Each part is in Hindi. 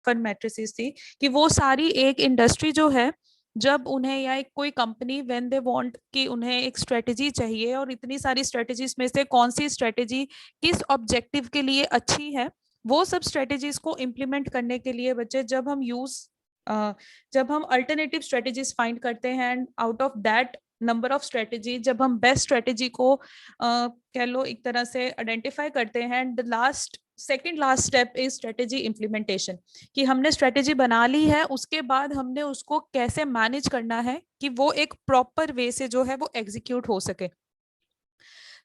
फंड मैट्रिसेस थी कि वो सारी एक इंडस्ट्री जो है, जब उन्हें या एक कोई कंपनी व्हेन दे वांट कि उन्हें एक स्ट्रेटजी चाहिए और इतनी सारी स्ट्रेटजीज में से कौन सी स्ट्रेटजी किस ऑब्जेक्टिव के लिए अच्छी है, वो सब स्ट्रेटजीज को इम्प्लीमेंट करने के लिए बच्चे जब हम अल्टरनेटिव स्ट्रेटजीज फाइंड करते हैं and out of that number of strategy जब हम बेस्ट स्ट्रेटजी को कह लो एक तरह से आइडेंटिफाई करते हैं, the second last step is strategy implementation, कि हमने स्ट्रेटेजी बना ली है, उसके बाद हमने उसको कैसे मैनेज करना है कि वो एक प्रॉपर वे से जो है वो एग्जीक्यूट हो सके.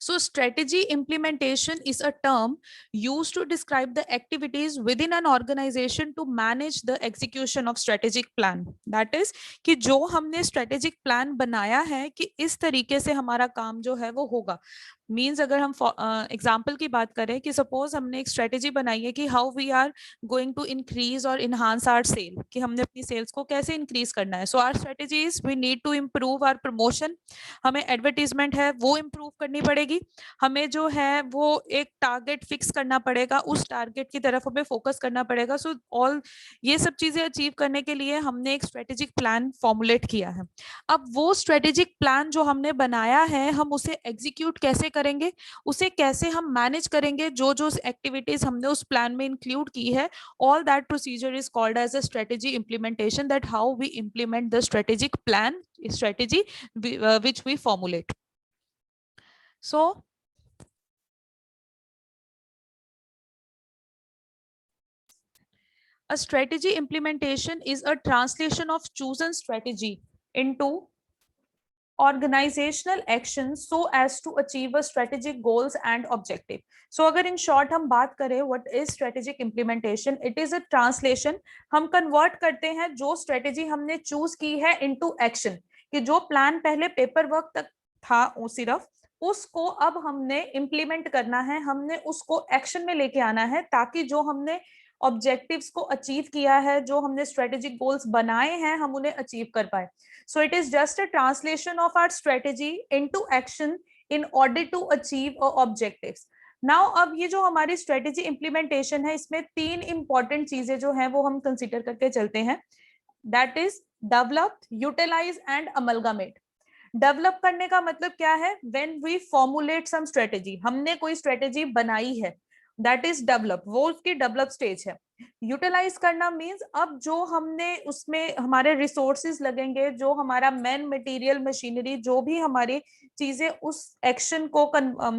So strategy implementation is a term used to describe the activities within an organization to manage the execution of strategic plan. That is कि जो हमने strategic plan बनाया है कि इस तरीके से हमारा काम जो है वो होगा. मीन्स अगर हम एग्जाम्पल की बात करें कि सपोज हमने एक स्ट्रेटेजी बनाई है कि how we are going to increase और इनहांस आवर सेल, कि हमने अपनी सेल्स को कैसे इंक्रीज करना है. So our strategy is we need to improve our promotion, हमें एडवर्टीजमेंट है वो इम्प्रूव करनी पड़ेगी, हमें जो है वो एक टारगेट फिक्स करना पड़ेगा, उस टारगेट की तरफ हमें फोकस करना पड़ेगा. सो ऑल ये सब चीजें अचीव करने के लिए हमने एक स्ट्रेटेजिक प्लान फॉर्मुलेट किया है. अब वो स्ट्रेटेजिक प्लान जो हमने बनाया है हम उसे एग्जीक्यूट कैसे करेंगे, उसे कैसे हम मैनेज करेंगे, जो जो एक्टिविटीज हमने उस प्लान में इंक्लूड की है, all that procedure is called as a strategy implementation, that how we implement the strategic plan strategy which we formulate. So a strategy implementation is a translation of chosen strategy into organizational action so as to achieve a strategic goals and objective. So अगर in short हम बात करें what is strategic implementation, it is a translation, हम convert करते हैं जो strategy हमने choose की है into action, कि जो प्लान पहले पेपर वर्क तक था वो सिर्फ उसको अब हमने इम्प्लीमेंट करना है, हमने उसको एक्शन में लेके आना है ताकि जो हमने ऑब्जेक्टिव्स को अचीव किया है, जो हमने स्ट्रेटेजिक गोल्स बनाए हैं, हम उन्हें अचीव कर पाए. So it is just a translation of our strategy into action in order to achieve objectives. Now अब ये जो हमारी स्ट्रेटेजी इम्प्लीमेंटेशन है इसमें 3 इंपॉर्टेंट चीजें जो हैं वो हम कंसीडर करके चलते हैं. That is develop, utilize and amalgamate. Develop करने का मतलब क्या है, when we formulate some strategy, हमने कोई स्ट्रेटेजी बनाई है, दैट इज डेवलप, वो उसकी डेवलप स्टेज है. यूटिलाइज करना मींस अब जो हमने उसमें हमारे रिसोर्सेज लगेंगे, जो हमारा मैन मटेरियल मशीनरी, जो भी हमारी चीजें उस एक्शन को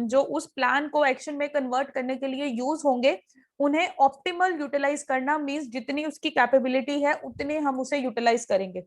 जो उस प्लान को एक्शन में कन्वर्ट करने के लिए यूज होंगे, उन्हें ऑप्टिमल यूटिलाइज करना मींस जितनी उसकी कैपेबिलिटी है उतने हम उसे यूटिलाइज करेंगे.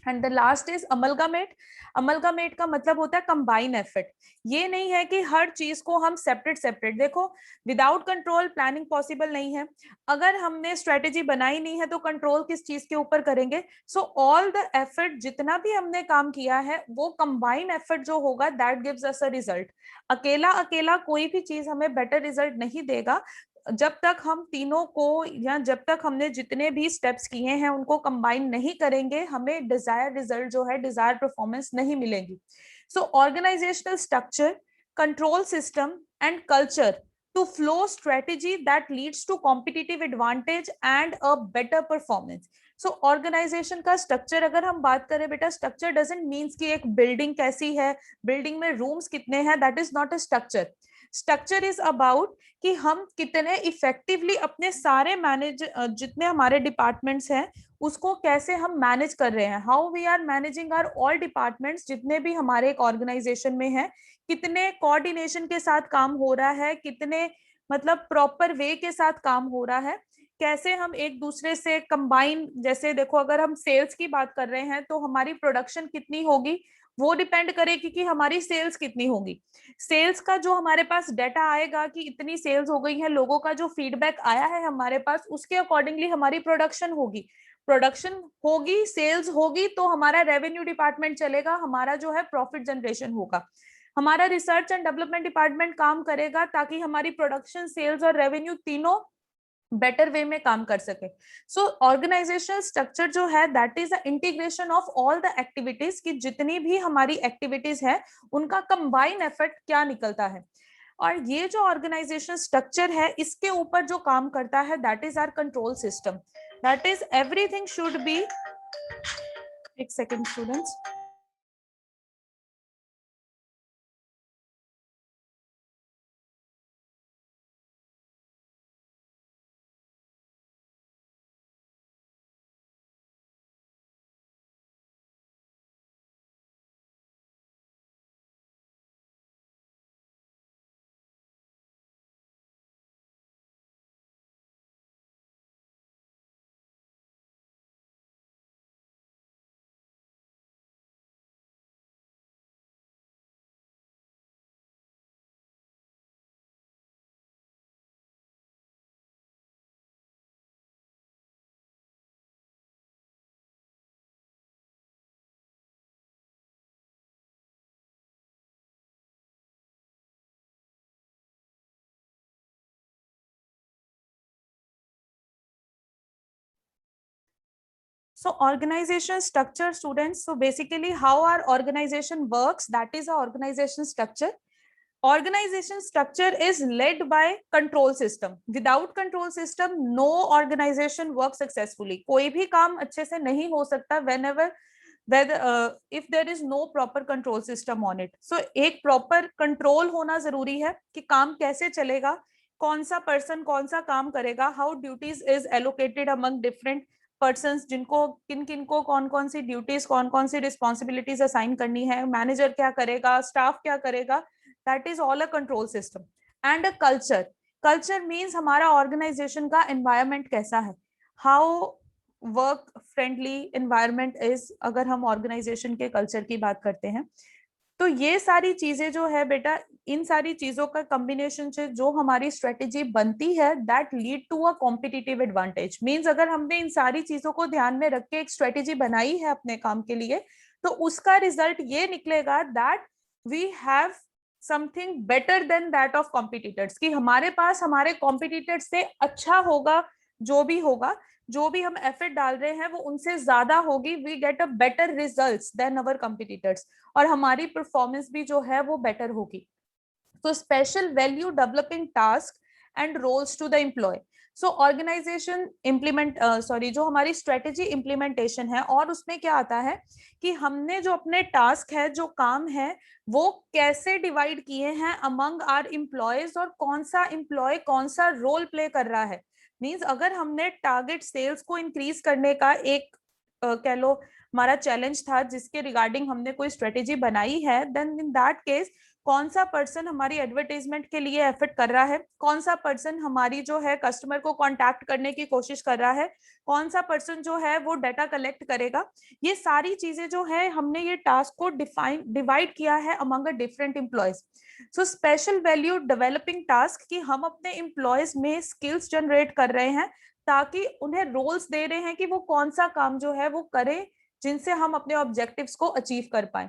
And the last is amalgamate. Amalgamate का मतलब होता है कंबाइन एफर्ट. ये नहीं है कि हर चीज को हम सेपरेट देखो, विदाउट कंट्रोल प्लानिंग पॉसिबल नहीं है. अगर हमने स्ट्रेटेजी बनाई नहीं है तो कंट्रोल किस चीज के ऊपर करेंगे. सो ऑल द एफर्ट, जितना भी हमने काम किया है वो कंबाइन एफर्ट जो होगा that gives us a result. अकेला अकेला कोई भी चीज हमें बेटर रिजल्ट नहीं देगा. जब तक हम तीनों को या जब तक हमने जितने भी स्टेप्स किए हैं उनको कंबाइन नहीं करेंगे, हमें डिजायर रिजल्ट जो है, डिजायर परफॉर्मेंस नहीं मिलेगी. So organizational structure, control system and culture to flow strategy that leads to competitive advantage and a better performance. So organization का structure अगर हम बात करें बेटा, structure doesn't means कि एक building कैसी है, building में rooms कितने हैं, that is not a structure. Structure is about कि हम कितने इफेक्टिवली अपने सारे मैनेज जितने हमारे डिपार्टमेंट्स हैं उसको कैसे हम मैनेज कर रहे हैं, how we are managing our all departments जितने भी हमारे एक ऑर्गेनाइजेशन में है, कितने कोऑर्डिनेशन के साथ काम हो रहा है, कितने मतलब प्रॉपर वे के साथ काम हो रहा है, कैसे हम एक दूसरे से कंबाइन. जैसे देखो अगर हम सेल्स की बात कर रहे हैं तो हमारी प्रोडक्शन कितनी होगी वो डिपेंड करेगी कि हमारी सेल्स कितनी होगी. सेल्स का जो हमारे पास डाटा आएगा कि इतनी सेल्स हो गई है, लोगों का जो फीडबैक आया है हमारे पास, उसके अकॉर्डिंगली हमारी प्रोडक्शन होगी. प्रोडक्शन होगी, सेल्स होगी तो हमारा रेवेन्यू डिपार्टमेंट चलेगा, हमारा जो है प्रॉफिट जनरेशन होगा. हमारा रिसर्च एंड डेवलपमेंट डिपार्टमेंट काम करेगा ताकि हमारी प्रोडक्शन, सेल्स और रेवेन्यू तीनों बेटर वे में काम कर सके. सो ऑर्गेनाइजेशनल स्ट्रक्चर जो है that is the integration of all the activities, की जितनी भी हमारी एक्टिविटीज है उनका कंबाइन एफर्ट क्या निकलता है. और ये जो ऑर्गेनाइजेशनल स्ट्रक्चर है इसके ऊपर जो काम करता है that is our control system. That is, everything should be, एक second students. So organization structure, students. So basically how our organization works, that is our organization structure. Organization structure is led by control system. Without control system, no organization works successfully. कोई भी काम अच्छे से नहीं हो सकता whenever whether if there is no proper control system on it. So एक proper control होना जरूरी है कि काम कैसे चलेगा, कौन सा person कौन सा काम करेगा, how duties is allocated among different persons, जिनको किन किन को कौन कौन सी ड्यूटीज, कौन कौन सी रिस्पॉन्सिबिलिटीज असाइन करनी है, मैनेजर क्या करेगा, स्टाफ क्या करेगा, that is all a control system. And a culture. Culture means हमारा ऑर्गेनाइजेशन का एनवायरमेंट कैसा है, how work friendly environment is, अगर हम ऑर्गेनाइजेशन के कल्चर की बात करते हैं. तो ये सारी चीजें जो है बेटा, इन सारी चीजों का कॉम्बिनेशन से जो हमारी स्ट्रेटेजी बनती है, that lead to a competitive advantage. Means अगर हमने इन सारी चीजों को ध्यान में रख के एक स्ट्रेटेजी बनाई है अपने काम के लिए, तो उसका रिजल्ट ये निकलेगा that we have something better than that of competitors, कि हमारे पास हमारे कॉम्पिटिटर्स से अच्छा होगा, जो भी होगा, जो भी हम एफर्ट डाल रहे हैं वो उनसे ज्यादा होगी. We get a better results than our competitors, और हमारी परफॉर्मेंस भी जो है वो बेटर होगी. तो special value developing task and roles to the employ. So organization implement sorry जो हमारी स्ट्रेटेजी इम्प्लीमेंटेशन है, और उसमें क्या आता है कि हमने जो अपने टास्क है, जो काम है, वो कैसे डिवाइड किए हैं अमंग आर एम्प्लॉयज, और कौन सा एम्प्लॉय कौन सा रोल प्ले कर रहा है. मीन्स अगर हमने टारगेट सेल्स को इंक्रीज करने का एक कह लो हमारा चैलेंज था, जिसके रिगार्डिंग हमने कोई स्ट्रेटेजी बनाई है, देन इन दैट केस कौन सा पर्सन हमारी एडवर्टाइजमेंट के लिए एफर्ट कर रहा है, कौन सा पर्सन हमारी जो है कस्टमर को कांटेक्ट करने की कोशिश कर रहा है, कौन सा पर्सन जो है वो डाटा कलेक्ट करेगा. ये सारी चीजें जो है हमने ये टास्क को डिवाइड किया है among a different employees. So special value developing task, कि हम अपने एम्प्लॉयज में स्किल्स जनरेट कर रहे हैं, ताकि उन्हें रोल्स दे रहे हैं कि वो कौन सा काम जो है वो करें, जिनसे हम अपने ऑब्जेक्टिव्स को अचीव कर पाए.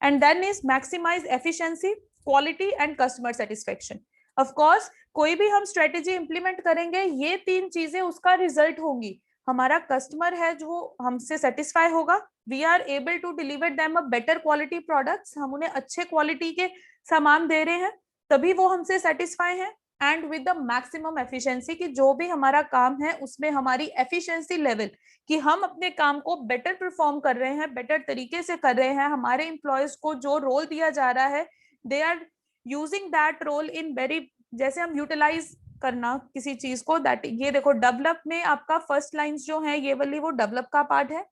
And then is maximize efficiency, quality and customer satisfaction. Of course कोई भी हम स्ट्रेटेजी इंप्लीमेंट करेंगे, ये तीन चीजें उसका रिजल्ट होंगी. हमारा कस्टमर है जो हमसे सेटिस्फाई होगा, we are able to deliver them a better quality products, हम उन्हें अच्छे क्वालिटी के सामान दे रहे हैं, तभी वो हमसे सेटिस्फाई हैं. And with the maximum efficiency, कि जो भी हमारा काम है उसमें हमारी एफिशिएंसी लेवल, कि हम अपने काम को बेटर परफॉर्म कर रहे हैं, बेटर तरीके से कर रहे हैं, हमारे एम्प्लॉयज को जो रोल दिया जा रहा है, they are using that role in very, जैसे हम यूटिलाइज करना किसी चीज को, दैट ये देखो डेवलप में आपका फर्स्ट लाइंस जो है ये वाली वो डेवलप का पार्ट है.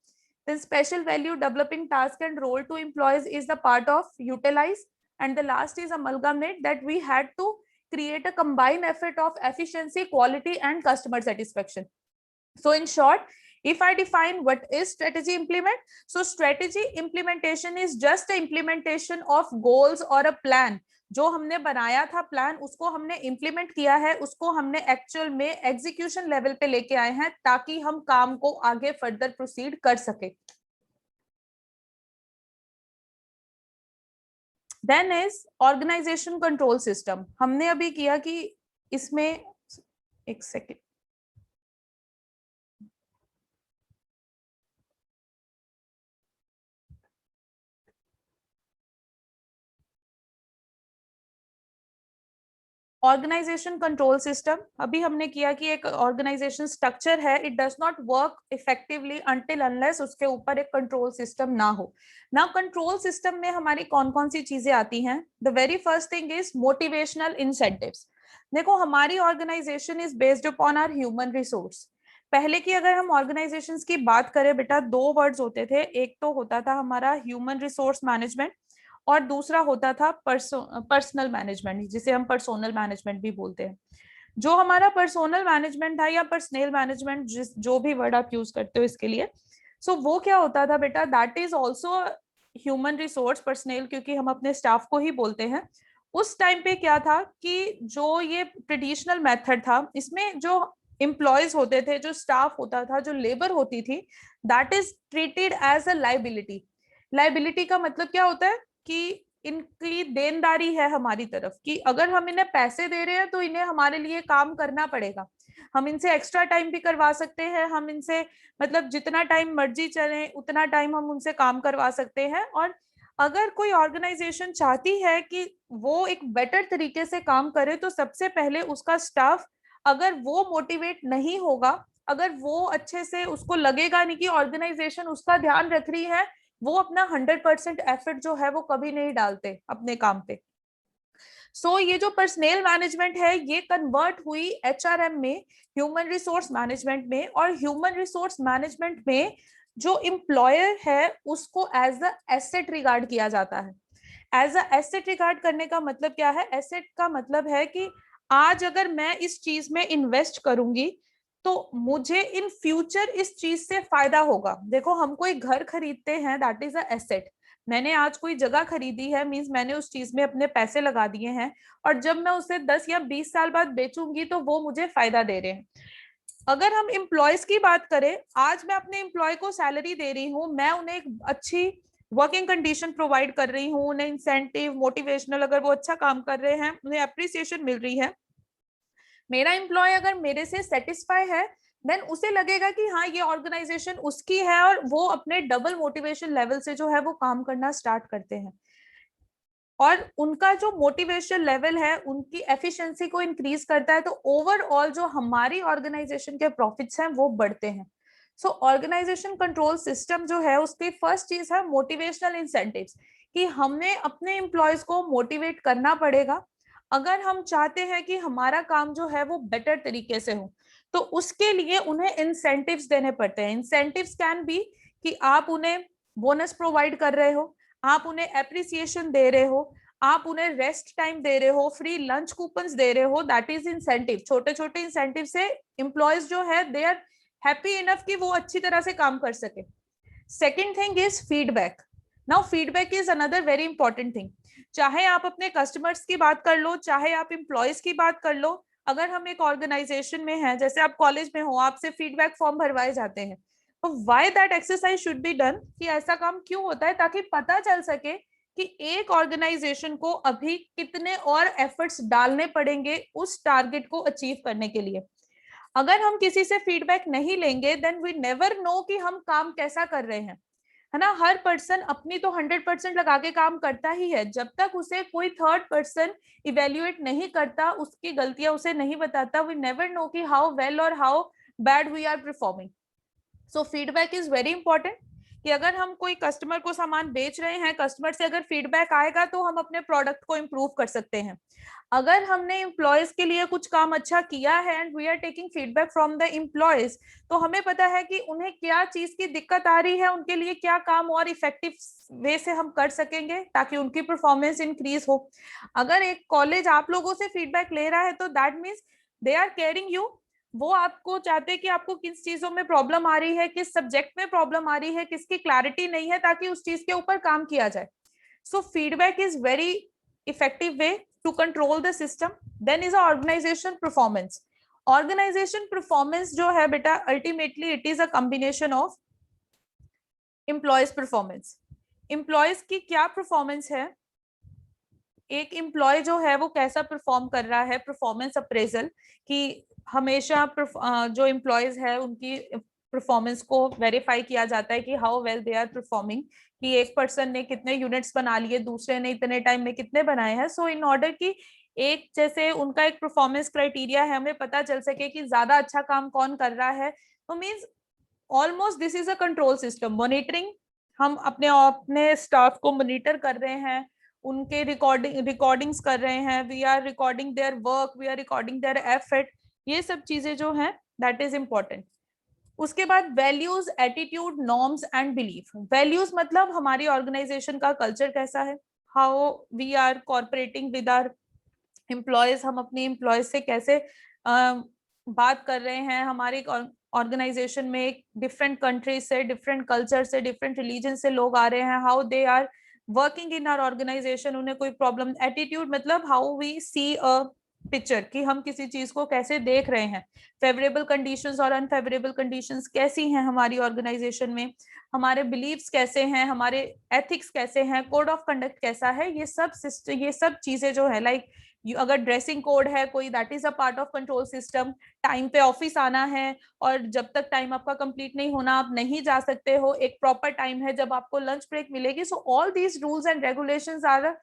then special value developing task and role to employees is the part of utilize, and the last is amalgamate, that we had to create a combined effort of efficiency, quality and customer satisfaction. So in short, if I define what is strategy implement, so strategy implementation is just the implementation of goals or a plan. जो हमने बनाया था प्लान, उसको हमने इंप्लीमेंट किया है, उसको हमने एक्चुअल में एग्जीक्यूशन लेवल पे लेके आए हैं, ताकि हम काम को आगे फर्दर प्रोसीड कर सके. Then is organization control system. हमने अभी किया कि इसमें एक सेकेंड, ऑर्गेनाइजेशन कंट्रोल सिस्टम, अभी हमने किया कि एक ऑर्गेनाइजेशन स्ट्रक्चर है, it does not work effectively until unless उसके ऊपर एक कंट्रोल सिस्टम ना हो। नाउ कंट्रोल सिस्टम में हमारी कौन कौन सी चीजें आती हैं? The very first thing is motivational incentives. देखो, हमारी organization is based upon our human resource. पहले की अगर हम ऑर्गेनाइजेशंस की बात करें बेटा, दो वर्ड्स होते थे, एक तो होता था हमारा ह्यूमन रिसोर्स मैनेजमेंट और दूसरा होता था पर्सनल मैनेजमेंट, जिसे हम पर्सोनल मैनेजमेंट भी बोलते हैं। जो हमारा पर्सोनल मैनेजमेंट था या पर्सनल मैनेजमेंट, जिस जो भी वर्ड आप यूज करते हो इसके लिए, सो वो क्या होता था बेटा, that is also human resource personal, क्योंकि हम अपने स्टाफ को ही बोलते हैं। उस टाइम पे क्या था कि जो ये ट्रेडिशनल मेथड था, इसमें जो एम्प्लॉयज होते थे, जो स्टाफ होता था, जो लेबर होती थी, that is treated as a liability. Liability का मतलब क्या होता है कि इनकी देनदारी है हमारी तरफ, कि अगर हम इन्हें पैसे दे रहे हैं तो इन्हें हमारे लिए काम करना पड़ेगा। हम इनसे एक्स्ट्रा टाइम भी करवा सकते हैं, हम इनसे मतलब जितना टाइम मर्जी चले उतना टाइम हम उनसे काम करवा सकते हैं। और अगर कोई ऑर्गेनाइजेशन चाहती है कि वो एक बेटर तरीके से काम करे, तो सबसे पहले उसका स्टाफ, अगर वो मोटिवेट नहीं होगा, अगर वो अच्छे से उसको लगेगा नहीं कि ऑर्गेनाइजेशन उसका ध्यान रख रही है, वो अपना 100% एफर्ट जो है वो कभी नहीं डालते अपने काम पे। सो ये जो पर्सनल मैनेजमेंट है, ये कन्वर्ट हुई एचआरएम में, ह्यूमन रिसोर्स मैनेजमेंट में। और ह्यूमन रिसोर्स मैनेजमेंट में जो एम्प्लॉयर है उसको एज अ एसेट रिगार्ड किया जाता है। एज अ एसेट रिगार्ड करने का मतलब क्या है? एसेट का मतलब है कि आज अगर मैं इस चीज में इन्वेस्ट करूंगी तो मुझे इन फ्यूचर इस चीज से फायदा होगा। देखो, हम कोई घर खरीदते हैं, दैट इज अ एसेट। मैंने आज कोई जगह खरीदी है, मींस मैंने उस चीज में अपने पैसे लगा दिए हैं, और जब मैं उसे 10 या 20 साल बाद बेचूंगी तो वो मुझे फायदा दे रहे हैं। अगर हम एम्प्लॉयज की बात करें, आज मैं अपने एम्प्लॉय को सैलरी दे रही हूँ, मैं उन्हें एक अच्छी वर्किंग कंडीशन प्रोवाइड कर रही हूँ, उन्हें इंसेंटिव, मोटिवेशनल, अगर वो अच्छा काम कर रहे हैं उन्हें अप्रिसिएशन मिल रही है। मेरा एम्प्लॉय अगर मेरे से सेटिस्फाई है, देन उसे लगेगा कि हाँ, ये ऑर्गेनाइजेशन उसकी है, और वो अपने डबल मोटिवेशन लेवल से जो है वो काम करना स्टार्ट करते हैं। और उनका जो मोटिवेशन लेवल है उनकी एफिशिएंसी को इंक्रीज करता है, तो ओवरऑल जो हमारी ऑर्गेनाइजेशन के प्रॉफिट्स हैं वो बढ़ते हैं। सो ऑर्गेनाइजेशन कंट्रोल सिस्टम जो है उसकी फर्स्ट चीज है मोटिवेशनल इंसेंटिव्स, कि हमें अपने एम्प्लॉयज को मोटिवेट करना पड़ेगा। अगर हम चाहते हैं कि हमारा काम जो है वो बेटर तरीके से हो, तो उसके लिए उन्हें इंसेंटिव्स देने पड़ते हैं। इंसेंटिव्स कैन बी कि आप उन्हें बोनस प्रोवाइड कर रहे हो, आप उन्हें एप्रिसिएशन दे रहे हो, आप उन्हें रेस्ट टाइम दे रहे हो, फ्री लंच कूपन्स दे रहे हो, दैट इज इंसेंटिव। छोटे छोटे इंसेंटिव से एम्प्लॉयज जो है दे आर हैप्पी इनफ कि वो अच्छी तरह से काम कर सके। Second thing is feedback. Now feedback is another very important thing. चाहे आप अपने कस्टमर्स की बात कर लो, चाहे आप एम्प्लॉयज की बात कर लो, अगर हम एक ऑर्गेनाइजेशन में हैं, जैसे आप कॉलेज में हो, आपसे फीडबैक फॉर्म भरवाए जाते हैं, तो why that exercise should be done, कि ऐसा काम क्यों होता है, ताकि पता चल सके कि एक ऑर्गेनाइजेशन को अभी कितने और एफर्ट्स डालने पड़ेंगे उस टारगेट को अचीव करने के लिए। अगर हम किसी से फीडबैक नहीं लेंगे, देन वी नेवर नो कि हम काम कैसा कर रहे हैं, है ना। हर पर्सन अपनी तो 100% लगा के काम करता ही है, जब तक उसे कोई थर्ड पर्सन इवेल्युएट नहीं करता, उसकी गलतियां उसे नहीं बताता, वी नेवर नो कि हाउ वेल और how bad we are performing. So feedback is very important, कि अगर हम कोई कस्टमर को सामान बेच रहे हैं, कस्टमर से अगर फीडबैक आएगा तो हम अपने प्रोडक्ट को इम्प्रूव कर सकते हैं। अगर हमने एम्प्लॉयज के लिए कुछ काम अच्छा किया है and we are taking feedback from the employees, तो हमें पता है कि उन्हें क्या चीज की दिक्कत आ रही है, उनके लिए क्या काम और इफेक्टिव वे से हम कर सकेंगे ताकि उनकी परफॉर्मेंस इंक्रीज हो। अगर एक कॉलेज आप लोगों से फीडबैक ले रहा है, तो that means they are caring you. वो आपको चाहते हैं कि आपको किस चीजों में प्रॉब्लम आ रही है, किस सब्जेक्ट में प्रॉब्लम आ रही है, किसकी क्लैरिटी नहीं है, ताकि उस चीज के ऊपर काम किया जाए। So feedback is very effective way to control the system. Then is organization performance. Organization performance जो है बेटा, ultimately it is a combination of employees performance. Employees की क्या परफॉर्मेंस है, एक एम्प्लॉय जो है वो कैसा परफॉर्म कर रहा है, परफॉर्मेंस अप्रेजल, कि हमेशा जो एम्प्लॉयज है उनकी परफॉर्मेंस को वेरीफाई किया जाता है कि how well they are performing, कि एक पर्सन ने कितने यूनिट्स बना लिए, दूसरे ने इतने टाइम में कितने बनाए हैं। सो इन ऑर्डर की एक जैसे उनका एक परफॉर्मेंस क्राइटेरिया है, हमें पता चल सके कि ज्यादा अच्छा काम कौन कर रहा है। तो means almost this is a control system, monitoring. हम अपने अपने स्टाफ को मॉनिटर कर रहे हैं, उनके रिकॉर्डिंग्स कर रहे हैं, we are recording their work, we are recording their effort, ये सब चीजें जो हैं दैट इज इम्पोर्टेंट। उसके बाद values, attitude, norms and belief. Values मतलब हमारी ऑर्गेनाइजेशन का कल्चर कैसा है, how we are cooperating with our employees, हम अपने एम्प्लॉयज से कैसे बात कर रहे हैं। हमारे ऑर्गेनाइजेशन में डिफरेंट कंट्रीज से, डिफरेंट कल्चर से, डिफरेंट रिलीजन से लोग आ रहे हैं, how they are working in our organization, उन्हें कोई प्रॉब्लम। एटीट्यूड मतलब how we see a picture, कि हम किसी चीज को कैसे देख रहे हैं, फेवरेबल कंडीशंस और अनफेवरेबल कंडीशंस कैसी हैं हमारी ऑर्गेनाइजेशन में, हमारे बिलीव्स कैसे हैं, हमारे एथिक्स कैसे हैं, कोड ऑफ कंडक्ट कैसा है, ये सब चीजें जो है लाइक अगर ड्रेसिंग कोड है कोई, that is a part of control system. Time पे ऑफिस आना है और जब तक टाइम आपका कंप्लीट नहीं होना आप नहीं जा सकते हो, एक प्रॉपर टाइम है जब आपको लंच ब्रेक मिलेगी। So all these rules and regulations are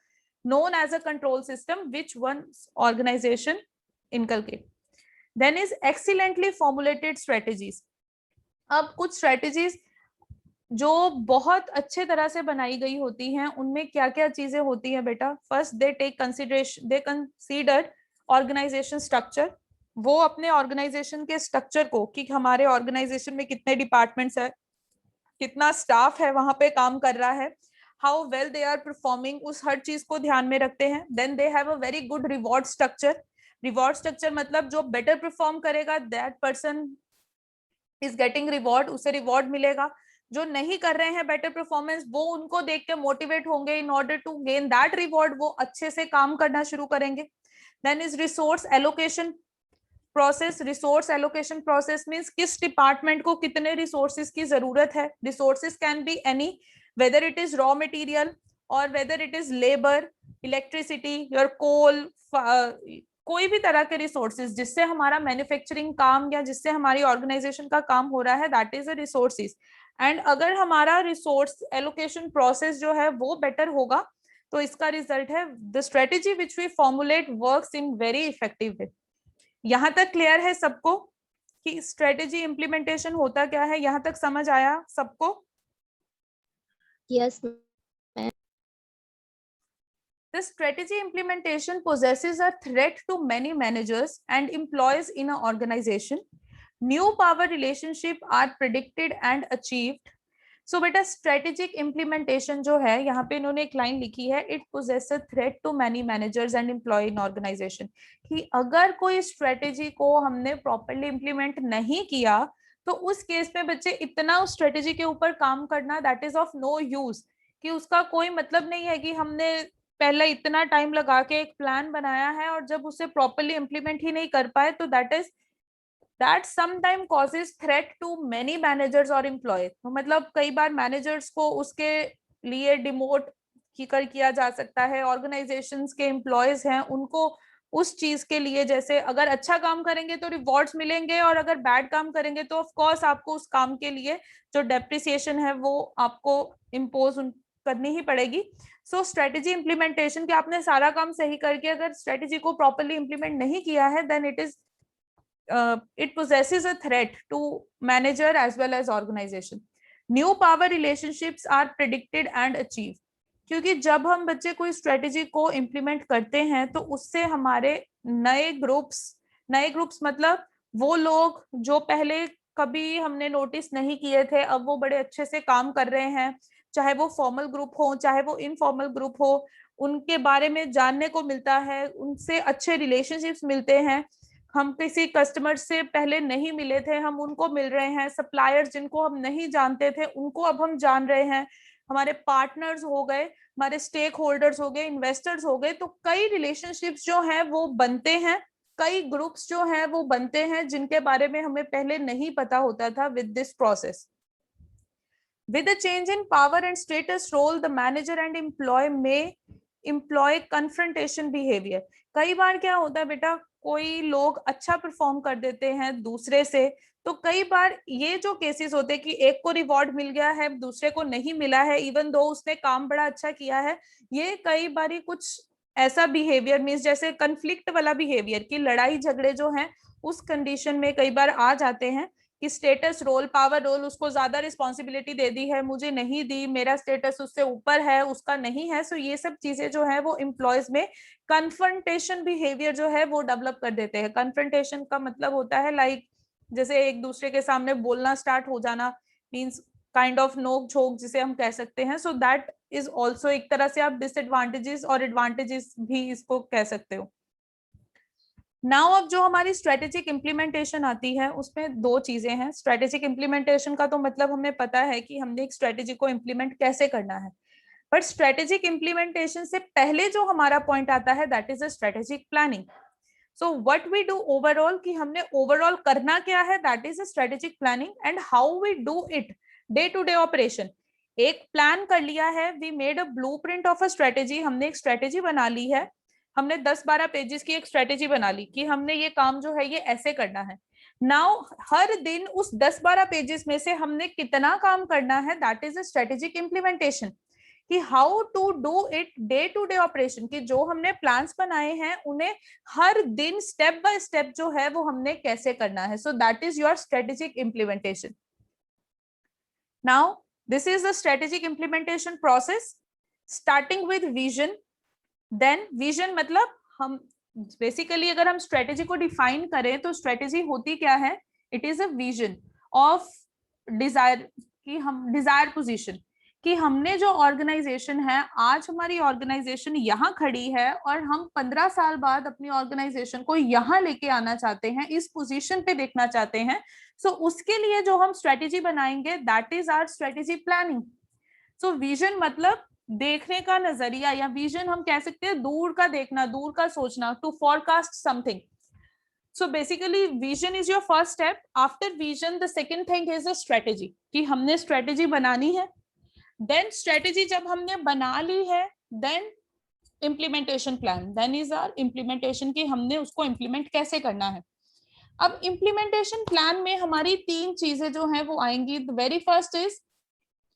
known as a control system which one's organization inculcate. Then is excellently formulated strategies. अब कुछ strategies जो बहुत अच्छे तरह से बनाई गई होती हैं, उनमें क्या क्या चीजें होती हैं बेटा। First they take consideration, they consider organization structure. वो अपने ऑर्गेनाइजेशन के स्ट्रक्चर को, कि हमारे ऑर्गेनाइजेशन में कितने डिपार्टमेंट्स है, कितना स्टाफ है वहां पे काम कर रहा है, how well they are performing, उस हर चीज को ध्यान में रखते हैं। Then they have a very good reward structure. Reward structure मतलब जो बेटर परफॉर्म करेगा that person is getting reward, उसे रिवॉर्ड मिलेगा। जो नहीं कर रहे हैं बेटर परफॉर्मेंस, वो उनको देख के मोटिवेट होंगे, in order to gain that reward वो अच्छे से काम करना शुरू करेंगे। Then is resource allocation process. Resource allocation process means किस डिपार्टमेंट को कितने रिसोर्सेज की जरूरत है। Resources can be any, whether it is raw material और whether it is labour, electricity, your coal, कोई भी तरह के रिसोर्सेज जिससे हमारा मैन्युफैक्चरिंग काम या जिससे हमारी ऑर्गेनाइजेशन का काम हो रहा है, that is a resources. And अगर हमारा रिसोर्स एलोकेशन प्रोसेस जो है वो बेटर होगा तो इसका रिजल्ट है the strategy which we formulate works in very effective way. यहां तक क्लियर है सबको कि स्ट्रेटेजी इंप्लीमेंटेशन होता क्या है? यहां तक समझ आया सबको? Yes. The strategy implementation possesses a threat to many managers and employees in an organization. New power relationship are predicted and achieved. सो बेटा स्ट्रेटेजिक इम्प्लीमेंटेशन जो है, यहाँ पे इन्होंने एक लाइन लिखी है, it poses a threat to many managers and employ in organization, कि अगर कोई स्ट्रेटेजी को हमने प्रॉपरली इम्प्लीमेंट नहीं किया तो उस केस में बच्चे इतना उस स्ट्रेटेजी के ऊपर काम करना that is of no use, कि उसका कोई मतलब नहीं है कि हमने पहले इतना टाइम लगा के एक प्लान बनाया है और जब उसे प्रॉपरली इम्प्लीमेंट ही नहीं कर पाए तो that is that sometimes causes threat to many managers और employees। तो मतलब कई बार मैनेजर्स को उसके लिए डिमोट किया जा सकता है, ऑर्गेनाइजेशंस के एम्प्लॉयज हैं उनको उस चीज के लिए, जैसे अगर अच्छा काम करेंगे तो रिवॉर्ड्स मिलेंगे और अगर बैड काम करेंगे तो ऑफ कोर्स आपको उस काम के लिए जो डेप्रिसिएशन है वो आपको इम्पोज करनी ही पड़ेगी। सो स्ट्रेटेजी इंप्लीमेंटेशन, कि आपने सारा काम सही करके अगर स्ट्रेटेजी को प्रॉपरली इंप्लीमेंट नहीं किया है then it is it possesses a threat to manager as well as organization. New power relationships are predicted and achieved, क्योंकि जब हम बच्चे कोई स्ट्रेटेजी को इम्प्लीमेंट करते हैं तो उससे हमारे नए ग्रुप्स मतलब वो लोग जो पहले कभी हमने नोटिस नहीं किए थे, अब वो बड़े अच्छे से काम कर रहे हैं, चाहे वो फॉर्मल ग्रुप हो चाहे वो इनफॉर्मल ग्रुप हो, उनके बारे में जानने को मिलता है, उनसे अच्छे रिलेशनशिप्स मिलते हैं। हम किसी कस्टमर से पहले नहीं मिले थे, हम उनको मिल रहे हैं, सप्लायर्स जिनको हम नहीं जानते थे उनको अब हम जान रहे हैं, हमारे पार्टनर्स हो गए, हमारे स्टेक होल्डर्स हो गए, इन्वेस्टर्स हो गए। तो कई रिलेशनशिप्स जो हैं वो बनते हैं, कई ग्रुप्स जो हैं वो बनते हैं जिनके बारे में हमें पहले नहीं पता होता था। With this process, with a change in power and status role, the manager and employee may employ confrontation behavior। कई बार क्या होता है बेटा, कोई लोग अच्छा परफॉर्म कर देते हैं दूसरे से, तो कई बार ये जो केसेस होते हैं कि एक को रिवॉर्ड मिल गया है दूसरे को नहीं मिला है, इवन दो उसने काम बड़ा अच्छा किया है, ये कई बार कुछ ऐसा बिहेवियर मीन्स जैसे कंफ्लिक्ट वाला बिहेवियर, की लड़ाई झगड़े जो हैं उस कंडीशन में कई बार आ जाते हैं कि स्टेटस रोल, पावर रोल, उसको ज्यादा रिस्पॉन्सिबिलिटी दे दी है, मुझे नहीं दी, मेरा स्टेटस उससे ऊपर है, उसका नहीं है। सो ये सब चीजें जो है वो एम्प्लॉयज में कन्फ्रंटेशन बिहेवियर जो है वो डेवलप कर देते हैं। कन्फ्रंटेशन का मतलब होता है लाइक जैसे एक दूसरे के सामने बोलना स्टार्ट हो जाना, मीन्स काइंड ऑफ नोक झोंक जिसे हम कह सकते हैं। सो दैट इज ऑल्सो एक तरह से आप डिसएडवांटेजेस और एडवांटेजेस भी इसको कह सकते हो। नाउ अब जो हमारी स्ट्रेटेजिक इंप्लीमेंटेशन आती है उसमें दो चीजें हैं। स्ट्रेटेजिक इंप्लीमेंटेशन का तो मतलब हमें पता है कि हमने एक स्ट्रेटेजी को इंप्लीमेंट कैसे करना है, बट स्ट्रेटेजिक इंप्लीमेंटेशन से पहले जो हमारा पॉइंट आता है that is a strategic planning. So what we do overall, कि हमने ओवरऑल करना क्या है, that is a strategic planning and how we do it day to day operation. एक प्लान कर लिया है, we made a blueprint of a strategy, हमने एक स्ट्रेटेजी बना ली है, हमने 10-12 पेजेस की एक स्ट्रेटेजी बना ली कि हमने ये काम जो है ये ऐसे करना है। नाउ हर दिन उस 10-12 पेजेस में से हमने कितना काम करना है, that is a strategic implementation, कि how to do it day to day operation, कि जो हमने प्लान्स बनाए हैं उन्हें हर दिन स्टेप बाय स्टेप जो है वो हमने कैसे करना है। So that is your strategic implementation. Now this is the strategic implementation process starting with vision. Then vision मतलब हम बेसिकली अगर हम स्ट्रेटेजी को डिफाइन करें तो स्ट्रेटेजी होती क्या है, it is a vision of desire, कि हम डिजायर पोजीशन, कि हमने जो ऑर्गेनाइजेशन है, आज हमारी ऑर्गेनाइजेशन यहाँ खड़ी है और हम 15 साल बाद अपनी ऑर्गेनाइजेशन को यहाँ लेके आना चाहते हैं, इस पोजीशन पे देखना चाहते हैं। सो उसके लिए जो हम स्ट्रेटेजी बनाएंगे that is our strategy planning. So vision मतलब देखने का नजरिया, या विजन हम कह सकते हैं दूर का देखना, दूर का सोचना, to forecast something. So basically vision is your first step. After vision the second thing is a strategy, कि हमने स्ट्रेटेजी बनानी है। देन स्ट्रेटेजी जब हमने बना ली है, then implementation plan, then is our implementation, कि हमने उसको इम्प्लीमेंट कैसे करना है। अब इम्प्लीमेंटेशन प्लान में हमारी तीन चीजें जो हैं वो आएंगी। The very first is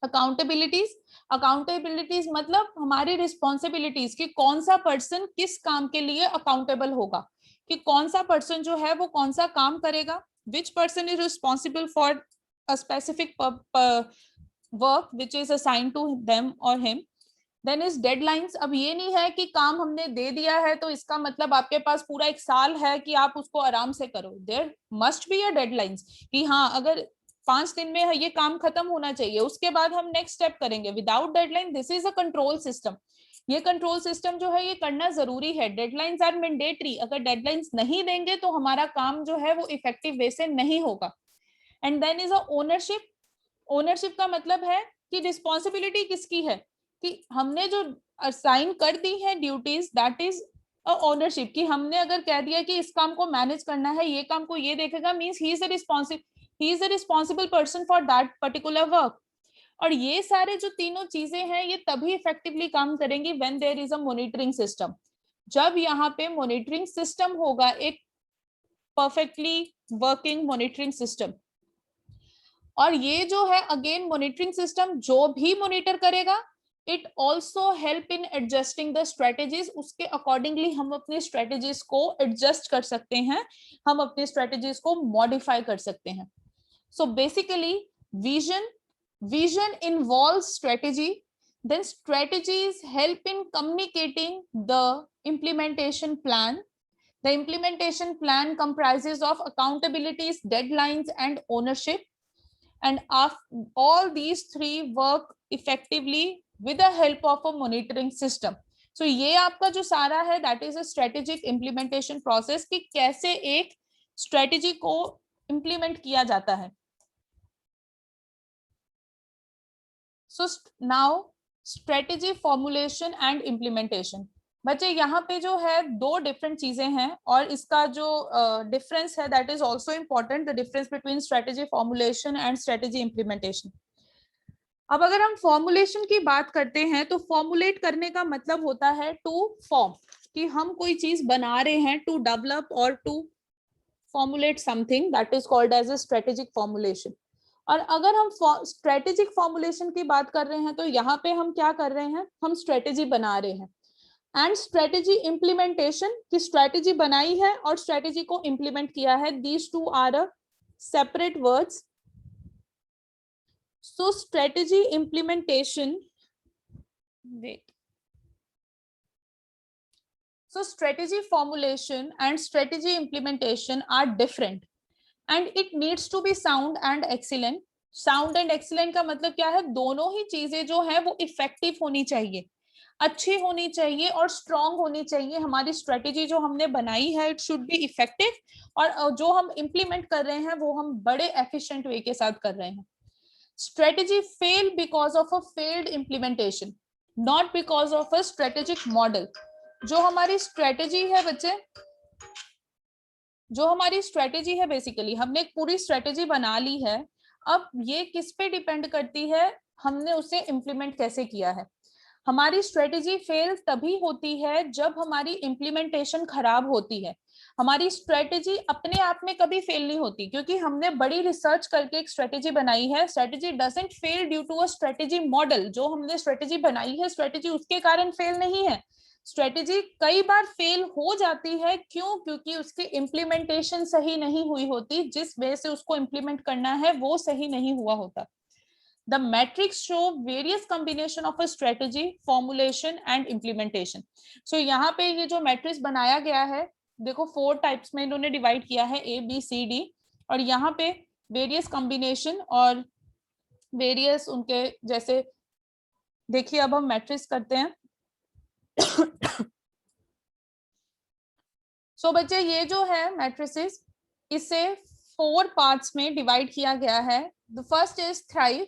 accountabilities. Accountabilities मतलब हमारी रिस्पॉन्सिबिलिटीज, कि कौन सा पर्सन किस काम के लिए अकाउंटेबल होगा, कि कौन सा पर्सन जो है वो कौन सा काम करेगा, which person is responsible for a specific work which is assigned to them और हिम। Then is deadlines. अब ये नहीं है कि काम हमने दे दिया है तो इसका मतलब आपके पास पूरा एक साल है कि आप उसको आराम से करो। There must be a deadlines, कि हाँ अगर 5 दिन में ये काम खत्म होना चाहिए, उसके बाद हम नेक्स्ट स्टेप करेंगे। Without deadline this is a control system. ये कंट्रोल सिस्टम जो है ये करना जरूरी है। डेडलाइंस आर मैंडेटरी, अगर डेडलाइंस नहीं देंगे तो हमारा काम जो है वो इफेक्टिव वे से नहीं होगा। And then is a ownership. Ownership का मतलब है कि रिस्पॉन्सिबिलिटी किसकी है, कि हमने जो असाइन कर दी है duties, that is a ownership, कि हमने अगर कह दिया कि इस काम को मैनेज करना है, ये काम को ये देखेगा, means he is a responsible person for that particular work. और ये सारे जो तीनों चीजें हैं ये तभी इफेक्टिवली काम करेंगी when there is a monitoring system. जब यहाँ पे मॉनिटरिंग सिस्टम होगा, एक परफेक्टली वर्किंग मॉनिटरिंग सिस्टम। और ये जो है अगेन मॉनिटरिंग सिस्टम जो भी मॉनिटर करेगा, it also help in adjusting the strategies. उसके अकॉर्डिंगली हम अपनी स्ट्रेटेजीज को एडजस्ट कर सकते हैं, हम अपनी स्ट्रेटेजीज को मॉडिफाई कर सकते हैं। सो basically vision involves strategy, then strategies help in communicating the implementation plan. The implementation plan comprises of accountabilities, deadlines and ownership, and all these three work effectively with the help of a monitoring system. So ये आपका जो सारा है that is a strategic implementation process, कि कैसे एक strategy को implement किया जाता है। So now strategy formulation and implementation। बच्चे यहाँ पे जो है दो डिफरेंट चीजें हैं और इसका जो डिफरेंस है that is also important, the difference between strategy formulation and strategy implementation. अब अगर हम फॉर्मुलेशन की बात करते हैं तो फॉर्मुलेट करने का मतलब होता है टू फॉर्म, कि हम कोई चीज बना रहे हैं, टू डेवलप और to formulate something, that is called as a strategic formulation. और अगर हम स्ट्रेटेजिक फॉर्मुलेशन की बात कर रहे हैं तो यहाँ पे हम क्या कर रहे हैं, हम स्ट्रेटेजी बना रहे हैं। एंड स्ट्रेटेजी इंप्लीमेंटेशन, की स्ट्रेटेजी बनाई है और स्ट्रेटेजी को इंप्लीमेंट किया है. These two are a separate words. So strategy implementation, wait, so strategy formulation and strategy implementation are different and it needs to be sound and excellent. Sound and excellent का मतलब क्या है, दोनों ही चीजें जो है वो इफेक्टिव होनी चाहिए, अच्छी होनी चाहिए और स्ट्रांग होनी चाहिए. हमारी स्ट्रेटेजी जो हमने बनाई है इट शुड बी इफेक्टिव और जो हम इंप्लीमेंट कर रहे हैं वो हम बड़े एफिशिएंट वे के साथ कर रहे हैं. Strategy fail because of a failed implementation, not because of a strategic model. जो हमारी स्ट्रेटेजी है बच्चे, जो हमारी स्ट्रेटेजी है, बेसिकली हमने एक पूरी स्ट्रेटेजी बना ली है. अब ये किस पे डिपेंड करती है, हमने उसे इंप्लीमेंट कैसे किया है. हमारी स्ट्रेटेजी फेल तभी होती है जब हमारी इंप्लीमेंटेशन खराब होती है. हमारी स्ट्रेटेजी अपने आप में कभी फेल नहीं होती क्योंकि हमने बड़ी रिसर्च करके एक स्ट्रेटेजी बनाई है. Strategy doesn't fail due to a strategy model. जो हमने स्ट्रेटेजी बनाई है स्ट्रेटेजी उसके कारण फेल नहीं है. स्ट्रेटेजी कई बार फेल हो जाती है, क्यों? क्योंकि उसकी इंप्लीमेंटेशन सही नहीं हुई होती, जिस वे से उसको इंप्लीमेंट करना है वो सही नहीं हुआ होता. The metrics show various combination of a strategy, formulation and implementation. So यहाँ पे ये जो मैट्रिक्स बनाया गया है, देखो 4 टाइप्स में इन्होंने डिवाइड किया है, A, B, C, D, और यहाँ पे वेरियस कॉम्बिनेशन और वेरियस उनके जैसे. देखिए अब हम मैट्रिक्स करते हैं. सो बच्चे ये जो है मैट्रिसेस, इसे 4 पार्ट्स में डिवाइड किया गया है. The first is thrive,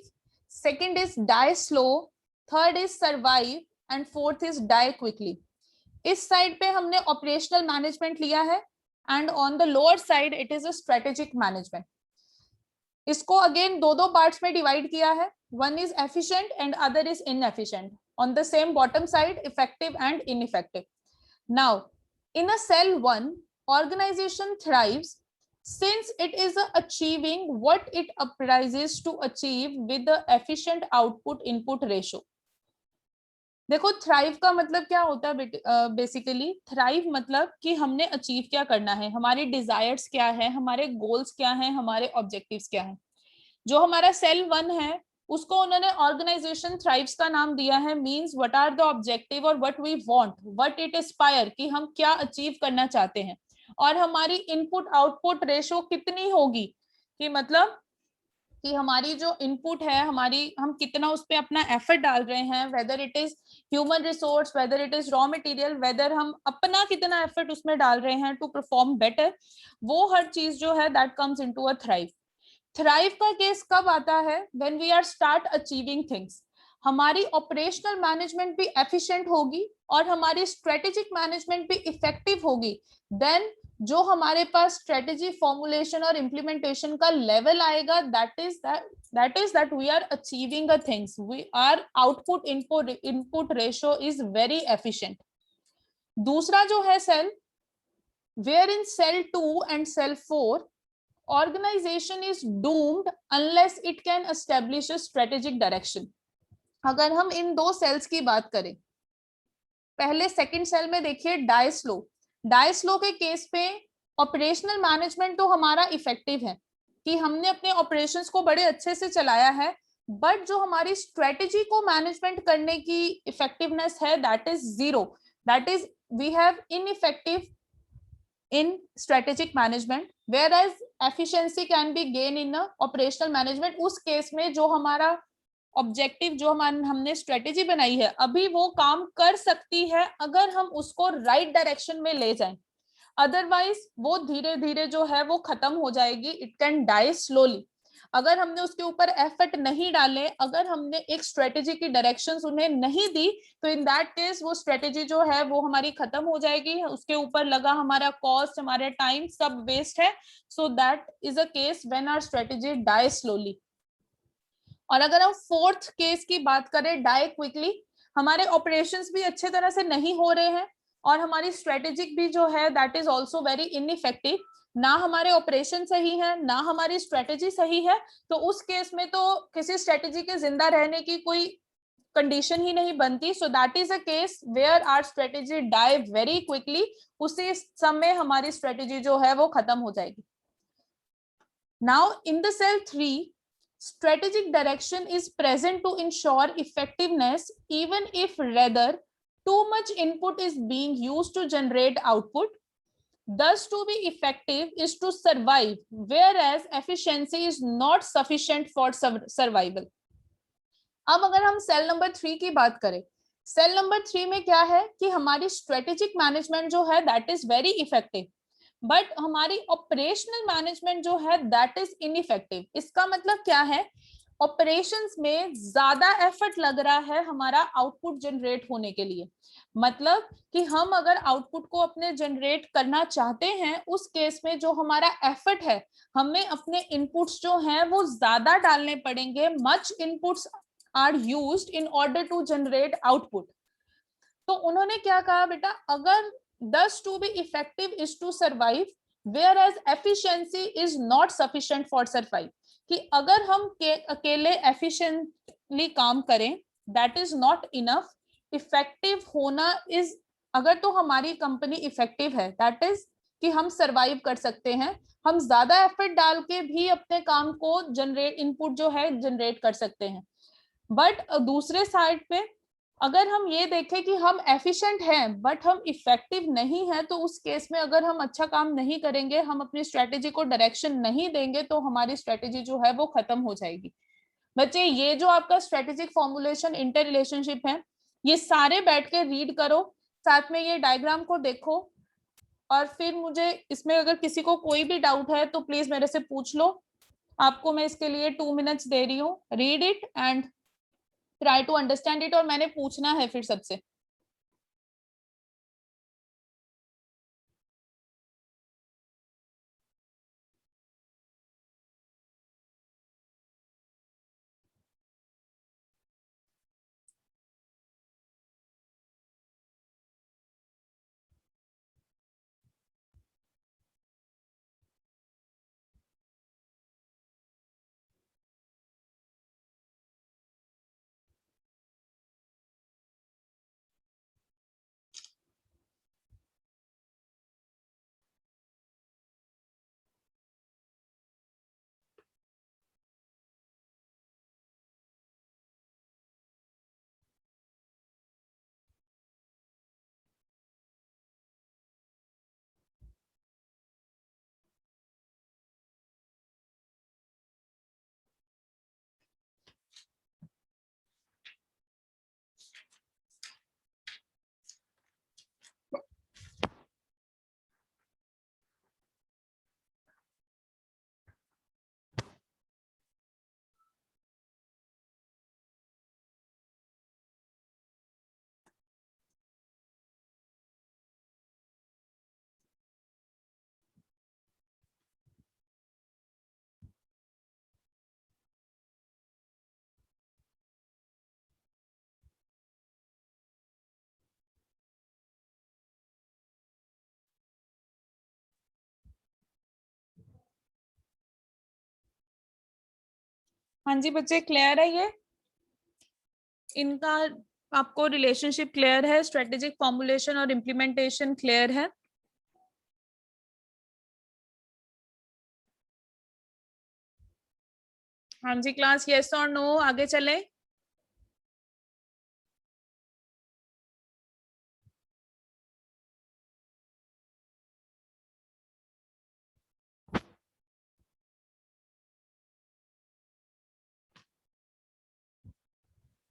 second is die slow, third is survive and fourth is die quickly. इस साइड पे हमने ऑपरेशनल मैनेजमेंट लिया है and on the lower side it is a strategic management. इसको अगेन दो पार्ट्स में डिवाइड किया है. One is efficient and other is inefficient. On the same bottom side effective and ineffective. Now in a cell 1 organization thrives since it is achieving what it apprises to achieve with the efficient output input ratio. देखो थ्राइव का मतलब क्या होता है बेसिकली. थ्राइव मतलब कि हमने अचीव क्या करना है, हमारे डिजायर्स क्या है, हमारे गोल्स क्या हैं, हमारे ऑब्जेक्टिव्स क्या हैं. जो हमारा सेल 1 है उसको उन्होंने ऑर्गेनाइजेशन थ्राइव्स का नाम दिया है. Means what are the objective और what we want, what it aspire, कि हम क्या अचीव करना चाहते हैं और हमारी इनपुट आउटपुट रेशो कितनी होगी, कि मतलब कि हमारी जो इनपुट है, हमारी हम कितना उस पर अपना एफर्ट डाल रहे हैं, whether it is human resource, whether it is raw material, whether हम अपना कितना एफर्ट उसमें डाल रहे हैं टू परफॉर्म बेटर, वो हर चीज जो है that comes into a thrive. Thrive का केस कब आता है, when we are start achieving things. हमारी ऑपरेशनल मैनेजमेंट भी एफिशिएंट होगी और हमारी स्ट्रेटेजिक मैनेजमेंट भी इफेक्टिव होगी. देन जो हमारे पास स्ट्रेटेजी फॉर्मुलेशन और इम्प्लीमेंटेशन का लेवल आएगा, that is that we are achieving the things, we our output input ratio is very efficient. दूसरा जो है cell, where in cell 2 and cell 4 organization is doomed unless it can establish a strategic direction. अगर हम इन दो सेल्स की बात करें, पहले सेकंड सेल में देखिए डाई स्लो. डाई स्लो के केस पे ऑपरेशनल मैनेजमेंट तो हमारा इफेक्टिव है कि हमने अपने ऑपरेशंस को बड़े अच्छे से चलाया है, बट जो हमारी स्ट्रेटेजी को मैनेजमेंट करने की इफेक्टिवनेस है that is zero. That is we have ineffective in strategic management, whereas efficiency can be gained in operational management. उस केस में जो हमारा ऑब्जेक्टिव, जो हमने स्ट्रेटेजी बनाई है, अभी वो काम कर सकती है अगर हम उसको राइट डायरेक्शन में ले जाएं. अदरवाइज वो धीरे धीरे जो है वो खत्म हो जाएगी. It can die slowly. अगर हमने उसके ऊपर एफर्ट नहीं डाले, अगर हमने एक स्ट्रेटेजी की डायरेक्शंस उन्हें नहीं दी, तो इन दैट केस वो स्ट्रेटेजी जो है वो हमारी खत्म हो जाएगी. उसके ऊपर लगा हमारा कॉस्ट, हमारा टाइम सब वेस्ट है. So that is a case when our strategy die slowly. और अगर हम फोर्थ केस की बात करें, डाई क्विकली, हमारे ऑपरेशंस भी अच्छे तरह से नहीं हो रहे हैं और हमारी स्ट्रेटेजिक भी जो है that is also very ineffective. ना हमारे ऑपरेशन सही है, ना हमारी स्ट्रेटेजी सही है, तो उस केस में तो किसी स्ट्रेटेजी के जिंदा रहने की कोई कंडीशन ही नहीं बनती, so that is a case where our strategy die very quickly, उसी समय हमारी स्ट्रेटेजी जो है वो खत्म हो जाएगी. Now in the cell 3, strategic direction is present to ensure effectiveness even if rather too much input is being used to generate output. Thus, to be effective is to survive, whereas efficiency is not sufficient for survival. अब अगर हम सेल नंबर 3 की बात करें, सेल नंबर 3 में क्या है कि हमारी स्ट्रेटेजिक मैनेजमेंट जो है that is very effective, but हमारी ऑपरेशनल मैनेजमेंट जो है दैट इज इनइफेक्टिव. इसका मतलब क्या है, ऑपरेशंस में ज्यादा एफर्ट लग रहा है हमारा आउटपुट जनरेट होने के लिए. मतलब कि हम अगर आउटपुट को अपने जनरेट करना चाहते हैं, उस केस में जो हमारा एफर्ट है, हमें अपने इनपुट्स जो हैं वो ज्यादा डालने पड़ेंगे. Much inputs are used in order to generate output. तो उन्होंने क्या कहा बेटा, अगर thus to be effective is to survive whereas efficiency is not sufficient for survive. कि अगर हम अकेले efficiently काम करें that is not enough. effective होना is, अगर तो हमारी कंपनी इफेक्टिव है that is कि हम सरवाइव कर सकते हैं, हम ज्यादा एफर्ट डाल के भी अपने काम को जनरेट, इनपुट जो है जनरेट कर सकते हैं. बट दूसरे साइड पे अगर हम ये देखें कि हम एफिशिएंट हैं बट हम इफेक्टिव नहीं हैं, तो उस केस में अगर हम अच्छा काम नहीं करेंगे, हम अपनी स्ट्रेटेजी को डायरेक्शन नहीं देंगे, तो हमारी स्ट्रेटेजी जो है वो खत्म हो जाएगी. बच्चे ये जो आपका स्ट्रेटेजिक फॉर्मुलेशन इंटर रिलेशनशिप है, ये सारे बैठ के रीड करो, साथ में ये डायग्राम को देखो, और फिर मुझे इसमें अगर किसी को कोई भी डाउट है तो प्लीज मेरे से पूछ लो. आपको मैं इसके लिए 2 मिनट्स दे रही हूँ. Read it and try to understand it, और मैंने पूछना है फिर सबसे. हाँ जी बच्चे, क्लियर है ये इनका, आपको रिलेशनशिप क्लियर है, स्ट्रेटेजिक फॉर्मुलेशन और इम्प्लीमेंटेशन क्लियर है. हाँ जी क्लास, यस और नो, आगे चले.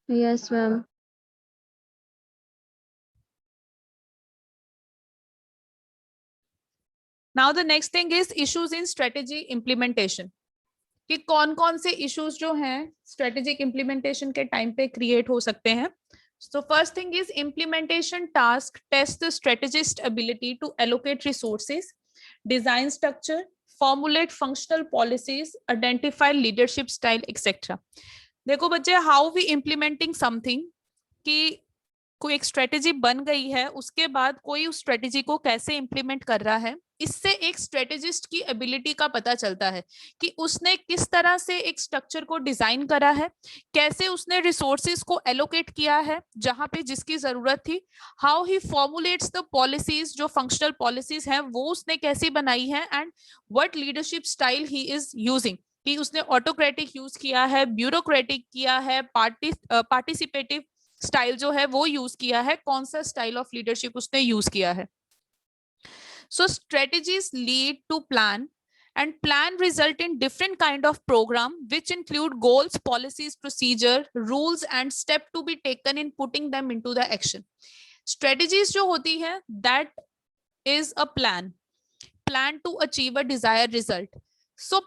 Yes, ma'am. Now the next thing is issues in strategy implementation. कि कौन कौन से इश्यूज जो हैं स्ट्रेटेजिक इम्प्लीमेंटेशन के टाइम पे क्रिएट हो सकते हैं. So first thing is implementation task test the strategist ability to allocate resources, design structure, formulate functional policies, identify leadership style, etc. देखो बच्चे, how we implementing something कि कोई एक स्ट्रेटेजी बन गई है, उसके बाद कोई उस स्ट्रेटेजी को कैसे इंप्लीमेंट कर रहा है, इससे एक स्ट्रेटेजिस्ट की एबिलिटी का पता चलता है कि उसने किस तरह से एक स्ट्रक्चर को डिजाइन करा है, कैसे उसने रिसोर्सेज को एलोकेट किया है जहां पे जिसकी जरूरत थी, how he formulates the policies, जो फंक्शनल पॉलिसीज हैं वो उसने कैसी बनाई है, and what leadership style he is using, कि उसने ऑटोक्रेटिक यूज किया है, ब्यूरोक्रेटिक किया है, पार्टिसिपेटिव स्टाइल जो है वो यूज किया है, कौन सा स्टाइल ऑफ लीडरशिप उसने यूज किया है। So strategies lead to plan and plan result in different kind of program which include goals, policies, procedure, rules and step to be taken in putting them into the action. Strategies जो होती है that is a plan to achieve a desired result. So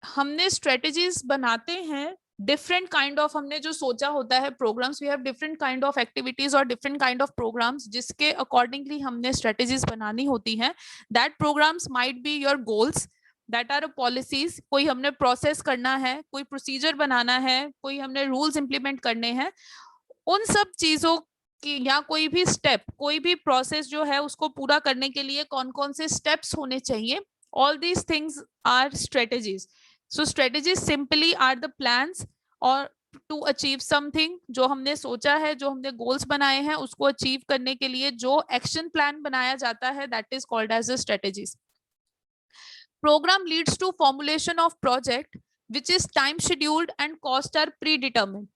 हमने strategies बनाते हैं डिफरेंट काइंड ऑफ, हमने जो सोचा होता है programmes, we have different kind of activities और डिफरेंट काइंड ऑफ प्रोग्राम्स जिसके अकॉर्डिंगली हमने स्ट्रेटेजीज बनानी होती हैं. That programmes might be your goals, that are policies, कोई हमने प्रोसेस करना है, कोई प्रोसीजर बनाना है, कोई हमने रूल्स इंप्लीमेंट करने हैं. उन सब चीजों की या कोई भी स्टेप, कोई भी प्रोसेस जो है उसको पूरा करने के लिए कौन कौन से स्टेप्स होने चाहिए, all these things are strategies. So strategies simply are the plans or to achieve something, जो हमने सोचा है, जो हमने goals बनाए हैं, उसको achieve करने के लिए जो action plan बनाया जाता है, that is called as a strategies. Program leads to formulation of project which is time scheduled and cost are predetermined.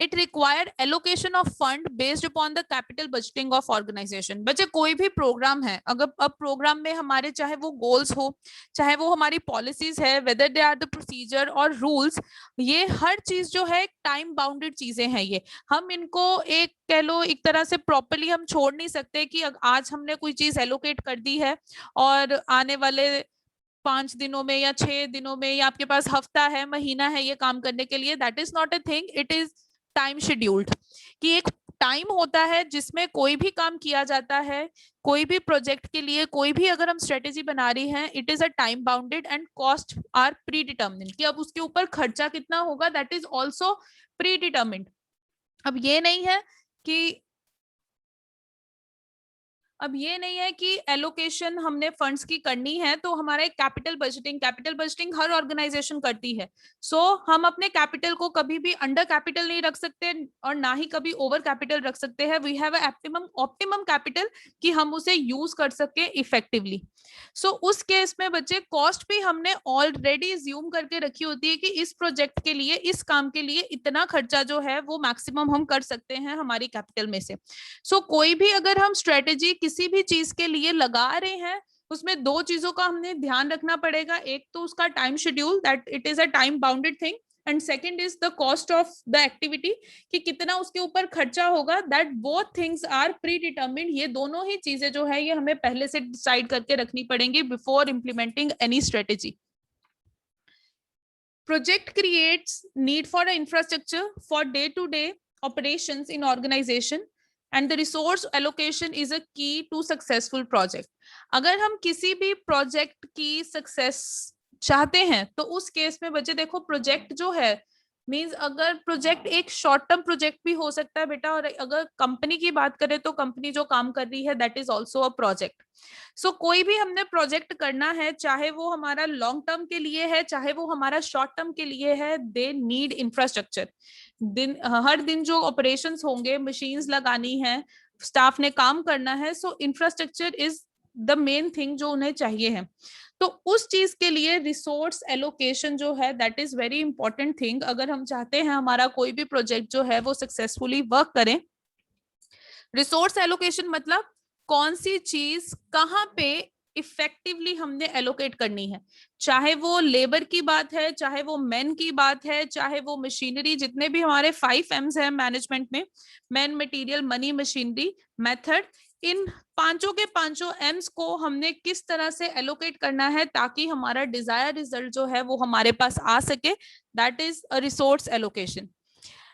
It required allocation of fund based upon the capital budgeting of organization. बच्चे कोई भी प्रोग्राम है, अगर अब प्रोग्राम में हमारे चाहे वो गोल्स हो, चाहे वो हमारी पॉलिसीज है, whether they are the procedure और रूल्स, ये हर चीज जो है टाइम बाउंडेड चीजें हैं. ये हम इनको एक कह लो एक तरह से प्रॉपरली हम छोड़ नहीं सकते कि आज हमने कोई चीज एलोकेट कर दी है और आने वाले 5 दिनों में या 6 दिनों में या आपके पास हफ्ता है, महीना है ये काम करने के लिए. That is not a thing, it is time scheduled, कि एक टाइम होता है जिसमें कोई भी काम किया जाता है, कोई भी प्रोजेक्ट के लिए कोई भी अगर हम स्ट्रेटेजी बना रही हैं, it is a time bounded and cost are predetermined, कि अब उसके ऊपर खर्चा कितना होगा that is also predetermined. अब ये नहीं है कि एलोकेशन हमने फंड्स की करनी है तो हमारा एक कैपिटल बजटिंग हर ऑर्गेनाइजेशन करती है. सो हम अपने कैपिटल को कभी भी अंडर कैपिटल नहीं रख सकते और ना ही कभी ओवर कैपिटल रख सकते हैं. वी हैव ऑप्टिमम कैपिटल कि हम उसे यूज कर सके इफेक्टिवली. सो उस केस में बच्चे कॉस्ट भी हमने ऑलरेडी ज्यूम करके रखी होती है कि इस प्रोजेक्ट के लिए, इस काम के लिए इतना खर्चा जो है वो मैक्सिमम हम कर सकते हैं हमारी कैपिटल में से. सो कोई भी अगर हम स्ट्रेटेजी किसी भी चीज के लिए लगा रहे हैं, उसमें दो चीजों का हमने ध्यान रखना पड़ेगा. एक तो उसका time schedule, that it is a time bounded thing, and second is the cost of the activity, कि कितना उसके ऊपर खर्चा होगा. That both things are predetermined. ये दोनों ही चीजें जो है ये हमें पहले से डिसाइड करके रखनी पड़ेंगी before implementing any strategy. Project creates need for an infrastructure for day-to-day operations in organization, and the resource allocation is a key to successful project. अगर हम किसी भी प्रोजेक्ट की सक्सेस चाहते हैं तो उस केस में बच्चे देखो, प्रोजेक्ट जो है मींस अगर प्रोजेक्ट एक शॉर्ट टर्म प्रोजेक्ट भी हो सकता है बेटा, और अगर कंपनी की बात करें तो कंपनी जो काम कर रही है that is also a project. So कोई भी हमने प्रोजेक्ट करना है, चाहे वो हमारा लॉन्ग टर्म के लिए है, चाहे वो हमारा शॉर्ट टर्म के लिए है, दे नीड इंफ्रास्ट्रक्चर. हर दिन जो ऑपरेशंस होंगे, मशीन्स लगानी है, स्टाफ ने काम करना है, so infrastructure is the main thing जो उन्हें चाहिए है. तो उस चीज के लिए रिसोर्स एलोकेशन जो है that is very important thing. अगर हम चाहते हैं हमारा कोई भी प्रोजेक्ट जो है वो सक्सेसफुली वर्क करे, रिसोर्स एलोकेशन मतलब कौन सी चीज कहाँ पे इफेक्टिवली हमने एलोकेट करनी है, चाहे वो लेबर की बात है, चाहे वो मैन की बात है, चाहे वो मशीनरी, जितने भी हमारे 5 M's हैं मैनेजमेंट में, man, material, money, machinery, method, इन पांचों के पांचों M's को हमने किस तरह से एलोकेट करना है ताकि हमारा डिजायर रिजल्ट जो है वो हमारे पास आ सके, that is a resource allocation.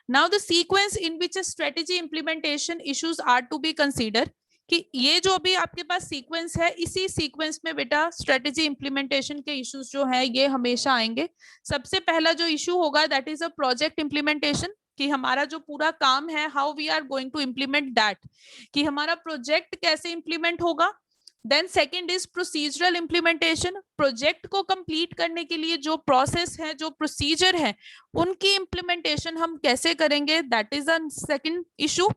Now the sequence in which a strategy implementation issues are to be considered, कि ये जो भी आपके पास सीक्वेंस है, इसी सीक्वेंस में बेटा स्ट्रेटेजी इंप्लीमेंटेशन के इश्यूज जो है ये हमेशा आएंगे. सबसे पहला जो इशू होगा that is a project implementation. कि हमारा जो पूरा काम है how we are going to implement that, कि हमारा प्रोजेक्ट कैसे इम्प्लीमेंट होगा। Then second is procedural implementation, project को कंप्लीट करने के लिए जो प्रोसेस है, जो प्रोसीजर है, उनकी इम्प्लीमेंटेशन हम कैसे करेंगे, that is a second issue.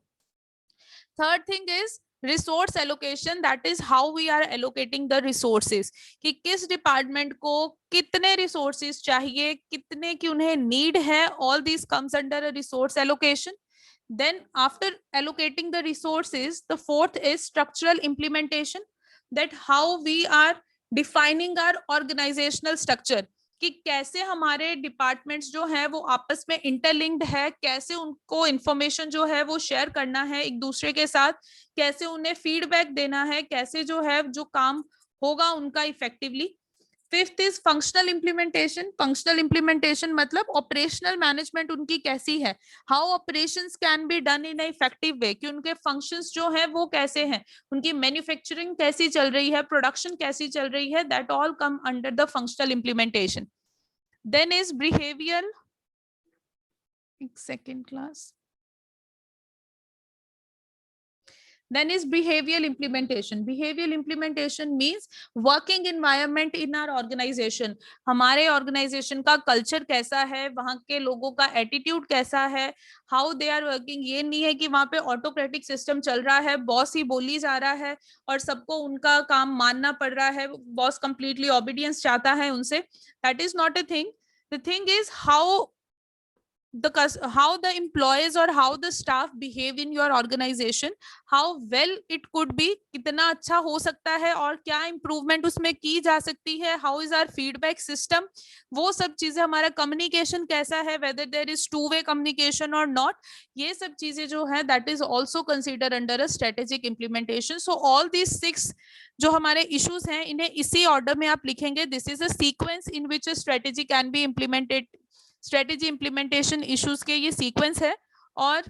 Third thing is resource allocation, that is how we are allocating the resources, कि किस डिपार्टमेंट को कितने रिसोर्सेज चाहिए, कितने की उन्हें नीड है, all this comes under a resource allocation. Then after allocating the resources, the fourth is structural implementation, that how we are defining our organizational structure, कि कैसे हमारे डिपार्टमेंट्स जो है वो आपस में इंटरलिंक्ड है, कैसे उनको इंफॉर्मेशन जो है वो शेयर करना है एक दूसरे के साथ, कैसे उन्हें फीडबैक देना है, कैसे जो है जो काम होगा उनका effectively. Fifth is functional implementation, functional implementation मतलब ऑपरेशनल मैनेजमेंट उनकी कैसी है, how operations can be done in effective way, कि उनके फंक्शंस जो है वो कैसे हैं, उनकी मैन्युफैक्चरिंग कैसी चल रही है, प्रोडक्शन कैसी चल रही है, that all come under the functional implementation. Then is behaviour, second class, then is behavioral implementation. Behavioral implementation means working environment in our organization, हमारे organization का culture कैसा है, वहाँ के लोगों का attitude कैसा है, how they are working। ये नहीं है कि वहाँ पे autocratic system चल रहा है, बॉस ही बोली जा रहा है और सबको उनका काम मानना पड़ रहा है, बॉस completely obedience चाहता है उनसे, that is not a thing। The thing is how the employees or how the staff behave in your organization, how well it could be, कितना अच्छा हो सकता है और क्या इम्प्रूवमेंट उसमें की जा सकती है, how is our feedback system, वो सब चीजें, हमारा कम्युनिकेशन कैसा है, whether there is two way communication or not, ये सब चीजें जो है that is also considered under a strategic implementation। So all these six जो हमारे इश्यूज हैं इन्हें इसी ऑर्डर में आप लिखेंगे, this is a sequence in which a strategy can be implemented। Strategy implementation issues के ये सीक्वेंस है और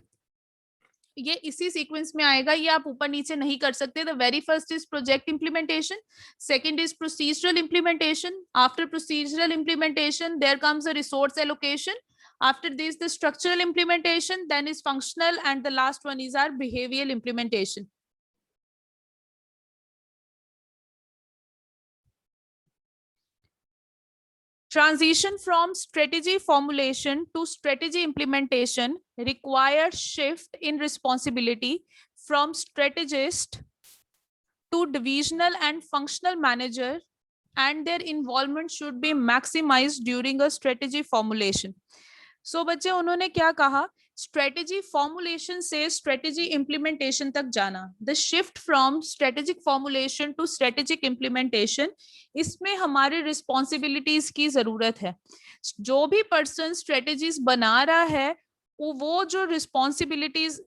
ये इसी सीक्वेंस में आएगा, ये आप ऊपर नीचे नहीं कर सकते। The very first is project implementation, second is procedural implementation, after procedural implementation there comes a resource allocation, after this the structural implementation, then is functional, and the last one is our behavioral implementation। Transition from strategy formulation to strategy implementation requires shift in responsibility from strategist to divisional and functional manager, and their involvement should be maximized during a strategy formulation। So बच्चे उन्होंने क्या कहा, स्ट्रेटेजी फॉर्मुलेशन से स्ट्रेटेजी इंप्लीमेंटेशन तक जाना, the shift from strategic formulation to strategic implementation, इसमें हमारे रिस्पॉन्सिबिलिटीज की जरूरत है। जो भी पर्सन स्ट्रेटेजीज बना रहा है वो जो responsibilities,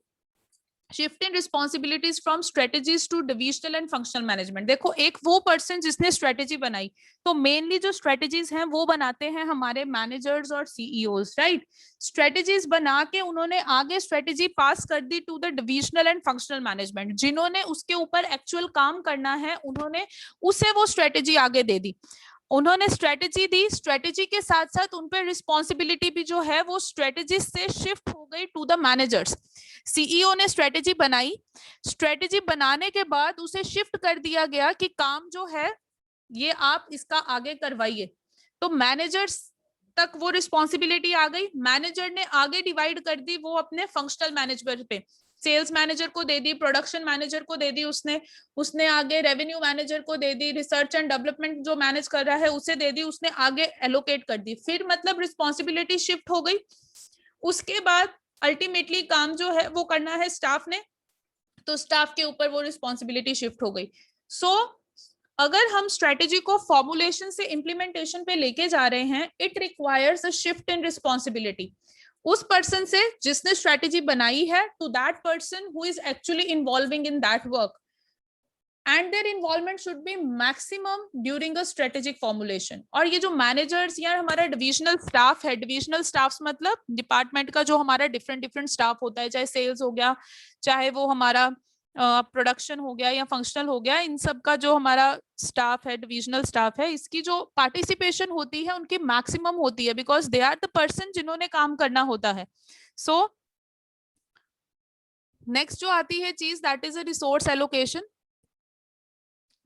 shift in responsibilities from strategies to divisional and functional management. देखो एक वो पर्सन जिसने स्ट्रेटेजी बनाई, तो मेनली जो स्ट्रेटेजीज हैं वो बनाते हैं हमारे मैनेजर्स और सीईओज, राइट। स्ट्रेटेजीज बना के उन्होंने आगे स्ट्रेटेजी पास कर दी to the divisional and functional management, जिन्होंने उसके ऊपर एक्चुअल काम करना है उन्होंने उसे वो स्ट्रेटेजी आगे दे दी। उन्होंने स्ट्रेटेजी दी, स्ट्रेटेजी के साथ साथ उन पर रिस्पॉन्सिबिलिटी भी जो है वो स्ट्रेटेजी से शिफ्ट हो गई टू द मैनेजर्स। सीईओ ने स्ट्रेटेजी बनाई, स्ट्रेटेजी बनाने के बाद उसे शिफ्ट कर दिया गया कि काम जो है ये आप इसका आगे करवाइए, तो मैनेजर्स तक वो रिस्पॉन्सिबिलिटी आ गई। मैनेजर ने आगे डिवाइड कर दी वो अपने फंक्शनल मैनेजर पे, सेल्स मैनेजर को दे दी, प्रोडक्शन मैनेजर को दे दी, उसने आगे रेवेन्यू मैनेजर को दे दी, रिसर्च एंड डेवलपमेंट जो मैनेज कर रहा है उसे दे दी, उसने आगे एलोकेट कर दी, फिर मतलब रिस्पॉन्सिबिलिटी शिफ्ट हो गई। उसके बाद अल्टीमेटली काम जो है वो करना है स्टाफ ने, तो स्टाफ के ऊपर वो रिस्पॉन्सिबिलिटी शिफ्ट हो गई। सो अगर हम स्ट्रेटेजी को फॉर्मुलेशन से इंप्लीमेंटेशन पे लेके जा रहे हैं, it requires a shift in responsibility उस पर्सन से जिसने स्ट्रेटेजी बनाई है to that person who is actually involving in that work, and their involvement should be maximum during a strategic formulation। और ये जो मैनेजर्स या हमारा डिविजनल स्टाफ है, डिविजनल स्टाफ मतलब डिपार्टमेंट का जो हमारा डिफरेंट स्टाफ होता है, चाहे सेल्स हो गया, चाहे वो हमारा प्रोडक्शन हो गया या फंक्शनल हो गया, इन सब का जो हमारा स्टाफ है, डिविजनल स्टाफ है, इसकी जो पार्टिसिपेशन होती है उनकी मैक्सिमम होती है, because they are the person जिन्होंने काम करना होता है। सो नेक्स्ट जो आती है चीज, that is a resource allocation.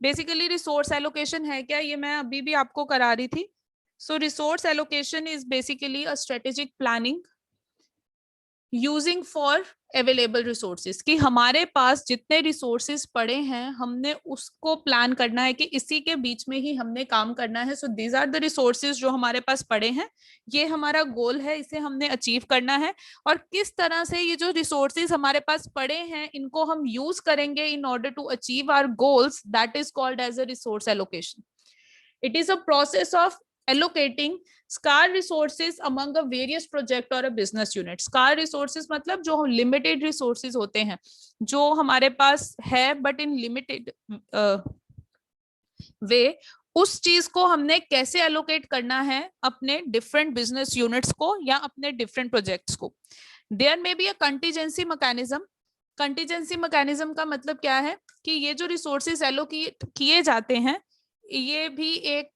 Basically resource allocation है क्या, ये मैं अभी भी आपको करा रही थी। So resource allocation is basically a strategic planning using for available resources, कि हमारे पास जितने रिसोर्सेज पड़े हैं हमने उसको प्लान करना है कि इसी के बीच में ही हमने काम करना है। So these are the resources जो हमारे पास पड़े हैं, ये हमारा गोल है, इसे हमने अचीव करना है। और किस तरह से ये जो रिसोर्सेज हमारे पास पड़े हैं इनको हम यूज करेंगे in order to achieve our goals, that is called as a resource allocation. It is a process of allocating scarce resources among a various project or a business unit. Scarce resources मतलब जो limited resources होते हैं, जो हमारे पास है but in limited way, उस चीज को हमने कैसे एलोकेट करना है अपने डिफरेंट बिजनेस यूनिट्स को या अपने डिफरेंट प्रोजेक्ट्स को। There may be a contingency mechanism. Contingency mechanism का मतलब क्या है कि ये जो रिसोर्सेज एलोकेट किए जाते हैं ये भी एक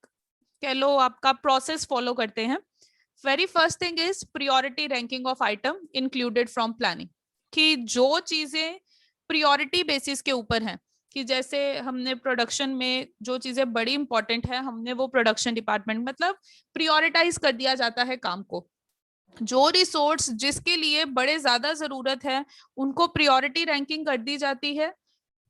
कह लो आपका प्रोसेस फॉलो करते हैं। Very first thing is priority ranking of item included from planning, कि जो चीजें प्रियोरिटी बेसिस के ऊपर हैं, कि जैसे हमने प्रोडक्शन में जो चीजें बड़ी इंपॉर्टेंट है हमने वो प्रोडक्शन डिपार्टमेंट मतलब प्रियोरिटाइज कर दिया जाता है काम को। जो रिसोर्स जिसके लिए बड़े ज्यादा जरूरत है उनको प्रियोरिटी रैंकिंग कर दी जाती है।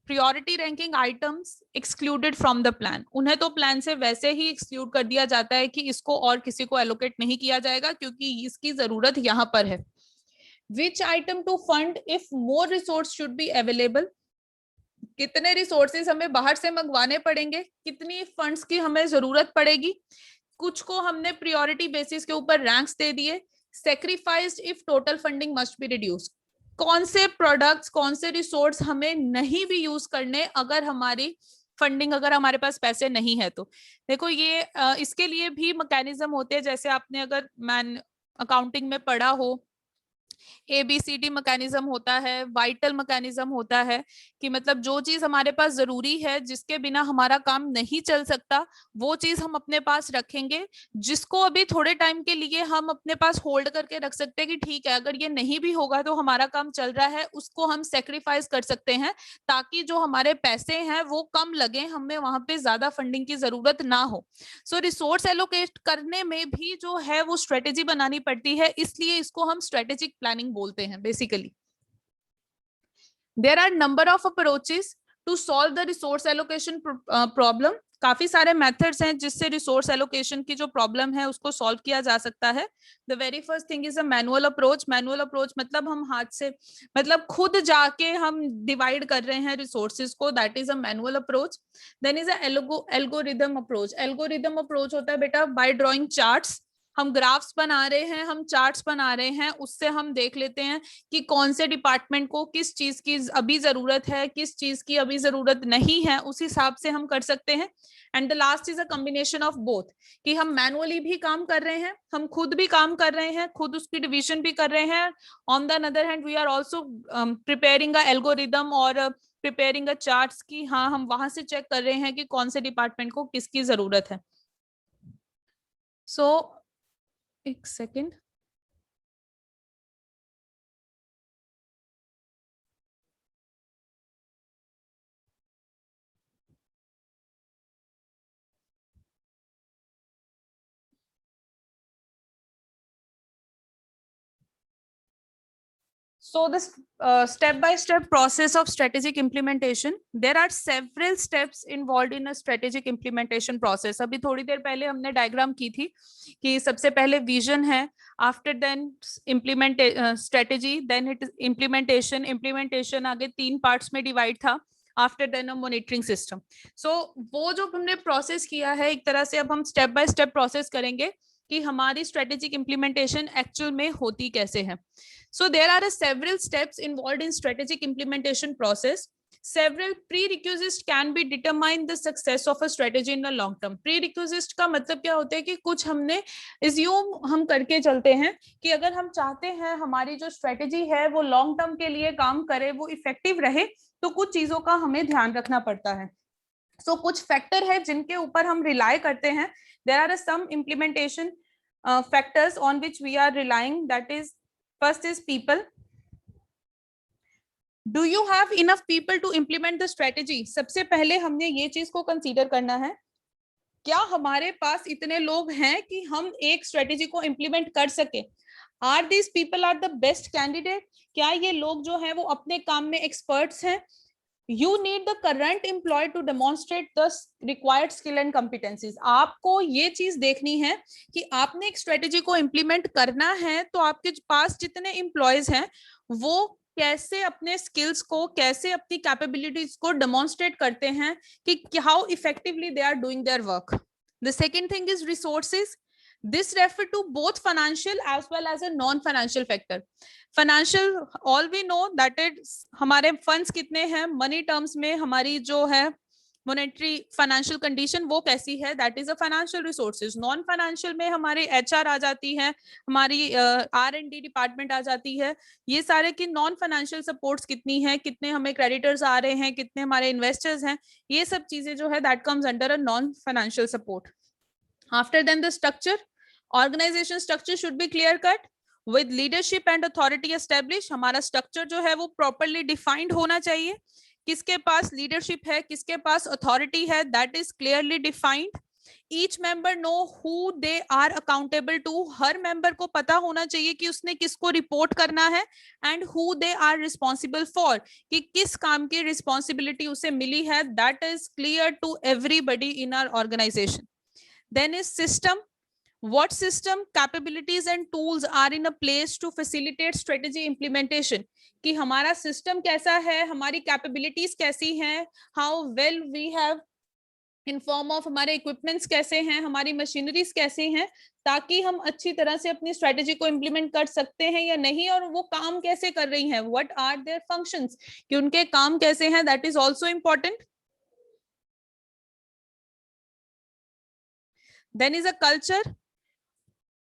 Priority ranking items excluded from the plan, उन्हें तो प्लान से वैसे ही एक्सक्लूड कर दिया जाता है कि इसको और किसी को एलोकेट नहीं किया जाएगा क्योंकि इसकी जरूरत यहाँ पर है। Which item to fund if more resource should be available, कितने रिसोर्सेज हमें बाहर से मंगवाने पड़ेंगे, कितनी फंड्स की हमें जरूरत पड़ेगी, कुछ को हमने प्रियोरिटी बेसिस के ऊपर रैंक्स दे दिए। Sacrificed if total funding must be reduce, कौन से प्रोडक्ट्स कौन से रिसोर्स हमें नहीं भी यूज करने अगर हमारी फंडिंग, अगर हमारे पास पैसे नहीं है तो। देखो ये इसके लिए भी मैकेनिज्म होते हैं, जैसे आपने अगर मैन अकाउंटिंग में पढ़ा हो ABCD मैकेनिज्म होता है, वाइटल मैकेनिज्म होता है, कि मतलब जो चीज हमारे पास जरूरी है जिसके बिना हमारा काम नहीं चल सकता वो चीज हम अपने पास रखेंगे, जिसको अभी थोड़े टाइम के लिए हम अपने पास होल्ड करके रख सकते हैं कि ठीक है अगर ये नहीं भी होगा तो हमारा काम चल रहा है, उसको हम सेक्रीफाइस कर सकते हैं ताकि जो हमारे पैसे हैं वो कम लगे, हमें वहां पे ज्यादा फंडिंग की जरूरत ना हो। सो रिसोर्स एलोकेट करने में भी जो है वो स्ट्रेटेजी बनानी पड़ती है, इसलिए इसको हम स्ट्रेटेजिक प्लानिंग बोलते हैं basically. There are number of approaches to solve the resource allocation problem. काफी सारे मेथड्स हैं जिससे रिसोर्स एलोकेशन की जो प्रॉब्लम है उसको सॉल्व किया जा सकता है। The very first thing is a manual approach. Manual approach मतलब हम हाथ से मतलब खुद जाके हम डिवाइड कर रहे हैं रिसोर्सेज को, that is a manual approach. Then is a algorithm approach. Algorithm approach होता है बेटा बाय ड्रॉइंग चार्ट्स, हम ग्राफ्स बना रहे हैं, हम चार्ट्स बना रहे हैं, उससे हम देख लेते हैं कि कौन से डिपार्टमेंट को किस चीज की अभी जरूरत है, किस चीज की अभी जरूरत नहीं है, उस हिसाब से हम कर सकते हैं। And the last is a combination of both, कि हम मैनुअली भी काम कर रहे हैं, हम खुद भी काम कर रहे हैं, खुद उसकी डिवीजन भी कर रहे हैं। On the other hand we are also preparing a algorithm और प्रिपेयरिंग अ चार्ट्स, की हाँ हम वहां से चेक कर रहे हैं कि कौन से डिपार्टमेंट को किसकी जरूरत है। सो एक second. So this step-by-step process of strategic implementation, there are several steps involved in a strategic implementation process. अभी थोड़ी देर पहले हमने डायग्राम की थी कि सबसे पहले विजन है, after then implement strategy, then it implementation. Implementation आगे 3 पार्ट्स में डिवाइड था, after then a monitoring system. So वो जो हमने प्रोसेस किया है एक तरह से अब हम स्टेप बाय स्टेप प्रोसेस करेंगे कि हमारी स्ट्रेटेजिक इम्प्लीमेंटेशन एक्चुअल में होती कैसे है। So there are several steps involved in strategic implementation process. Several prerequisites can be determine the success of a strategy in the long term. Prerequisite का मतलब क्या होता है कि कुछ हमने assume हम करके चलते हैं कि अगर हम चाहते हैं हमारी जो स्ट्रेटेजी है वो लॉन्ग टर्म के लिए काम करे, वो इफेक्टिव रहे, तो कुछ चीजों का हमें ध्यान रखना पड़ता है। सो कुछ फैक्टर है जिनके ऊपर हम रिलाई करते हैं। There are some implementation factors on which we are relying, that is first is people. Do you have enough people to implement the strategy? सबसे पहले हमने ये चीज को कंसीडर करना है, क्या हमारे पास इतने लोग हैं कि हम एक स्ट्रेटेजी को इम्प्लीमेंट कर सके? Are these people are the best candidate? क्या ये लोग जो हैं वो अपने काम में एक्सपर्ट्स हैं? You need the current employee to demonstrate the required skill and competencies. आपको ये चीज देखनी है कि आपने एक स्ट्रेटेजी को इम्प्लीमेंट करना है तो आपके पास जितने एम्प्लॉयज हैं वो कैसे अपने स्किल्स को, कैसे अपनी कैपेबिलिटीज को डेमोन्स्ट्रेट करते हैं कि how effectively they are doing their work. The second thing is resources. This refer to both financial as well as a non-financial factor. Financial, all we know that it हमारे funds कितने हैं, money terms में हमारी जो है monetary financial condition वो कैसी है, that is a financial resources. Non-financial में हमारे HR आ जाती है, हमारी R&D department आ जाती है, ये सारे की non-financial supports कितनी है, कितने हमें creditors आ रहे हैं, कितने हमारे investors हैं, ये सब चीजें जो है that comes under a non-financial support. After then the structure, organization structure should be clear cut with leadership and authority established. हमारा structure जो है वो properly defined होना चाहिए, किसके पास leadership है, किसके पास authority है, that is clearly defined. Each member know who they are accountable to. Her member को पता होना चाहिए कि उसने किसको report करना है and who they are responsible for, कि किस काम की responsibility उसे मिली है, that is clear to everybody in our organization. Then is system. What system, capabilities and tools are in a place to facilitate strategy implementation? कि हमारा system कैसा है, हमारी capabilities कैसी हैं, how well we have in form of हमारे equipments कैसे हैं, हमारी machineries कैसे हैं, ताकि हम अच्छी तरह से अपनी strategy को implement कर सकते हैं या नहीं, और वो काम कैसे कर रही हैं, what are their functions, कि उनके काम कैसे हैं, that is also important. Then is a culture.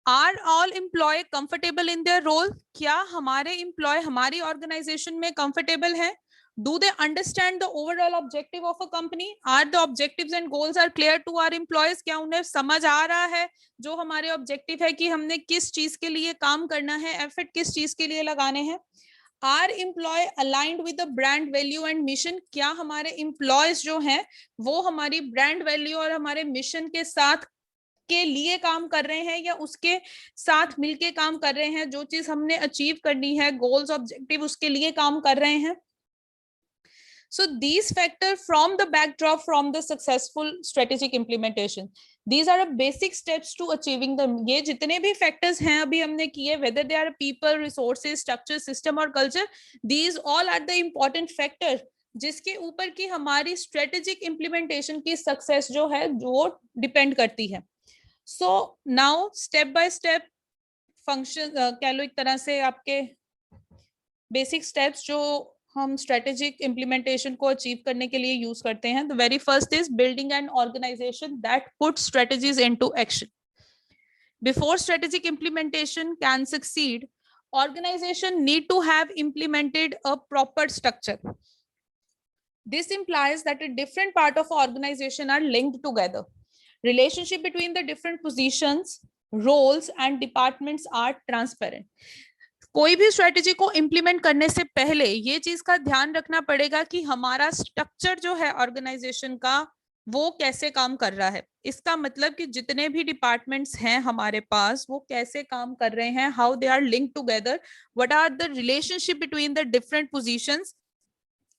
Are all employee comfortable in their role? क्या हमारे employee हमारी organization में comfortable हैं? Do they understand the overall objective of a company? Are the objectives and goals are clear to our employees? क्या उन्हें समझ आ रहा है जो हमारे objective है कि हमने किस चीज के लिए काम करना है, effort किस चीज के लिए लगाने हैं? Are employee aligned with the brand value and mission? क्या हमारे employees जो हैं वो हमारी brand value और हमारे mission के साथ के लिए काम कर रहे हैं या उसके साथ मिलके काम कर रहे हैं, जो चीज हमने अचीव करनी है, गोल्स ऑब्जेक्टिव, उसके लिए काम कर रहे हैं. So these factors form the backdrop from the successful strategic implementation. These are the basic steps to achieving them. ये जितने भी factors हैं अभी हमने किए, whether they are people, resources, structure, system और culture, these all are the important factors जिसके ऊपर की हमारी strategic implementation की success जो है वो depend करती है. So now step by step function कह लो एक तरह से आपके basic steps जो हम strategic implementation को achieve करने के लिए use करते हैं. The very first is building an organization that puts strategies into action. Before strategic implementation can succeed, organization need to have implemented a proper structure. This implies that a different part of organization are linked together. Relationship between the different positions, roles and departments are transparent. कोई भी स्ट्रेटेजी को इम्प्लीमेंट करने से पहले ये चीज का ध्यान रखना पड़ेगा कि हमारा स्ट्रक्चर जो है ऑर्गेनाइजेशन का वो कैसे काम कर रहा है. इसका मतलब कि जितने भी डिपार्टमेंट्स हैं हमारे पास वो कैसे काम कर रहे हैं, how they are linked together, what are the relationship between the different positions,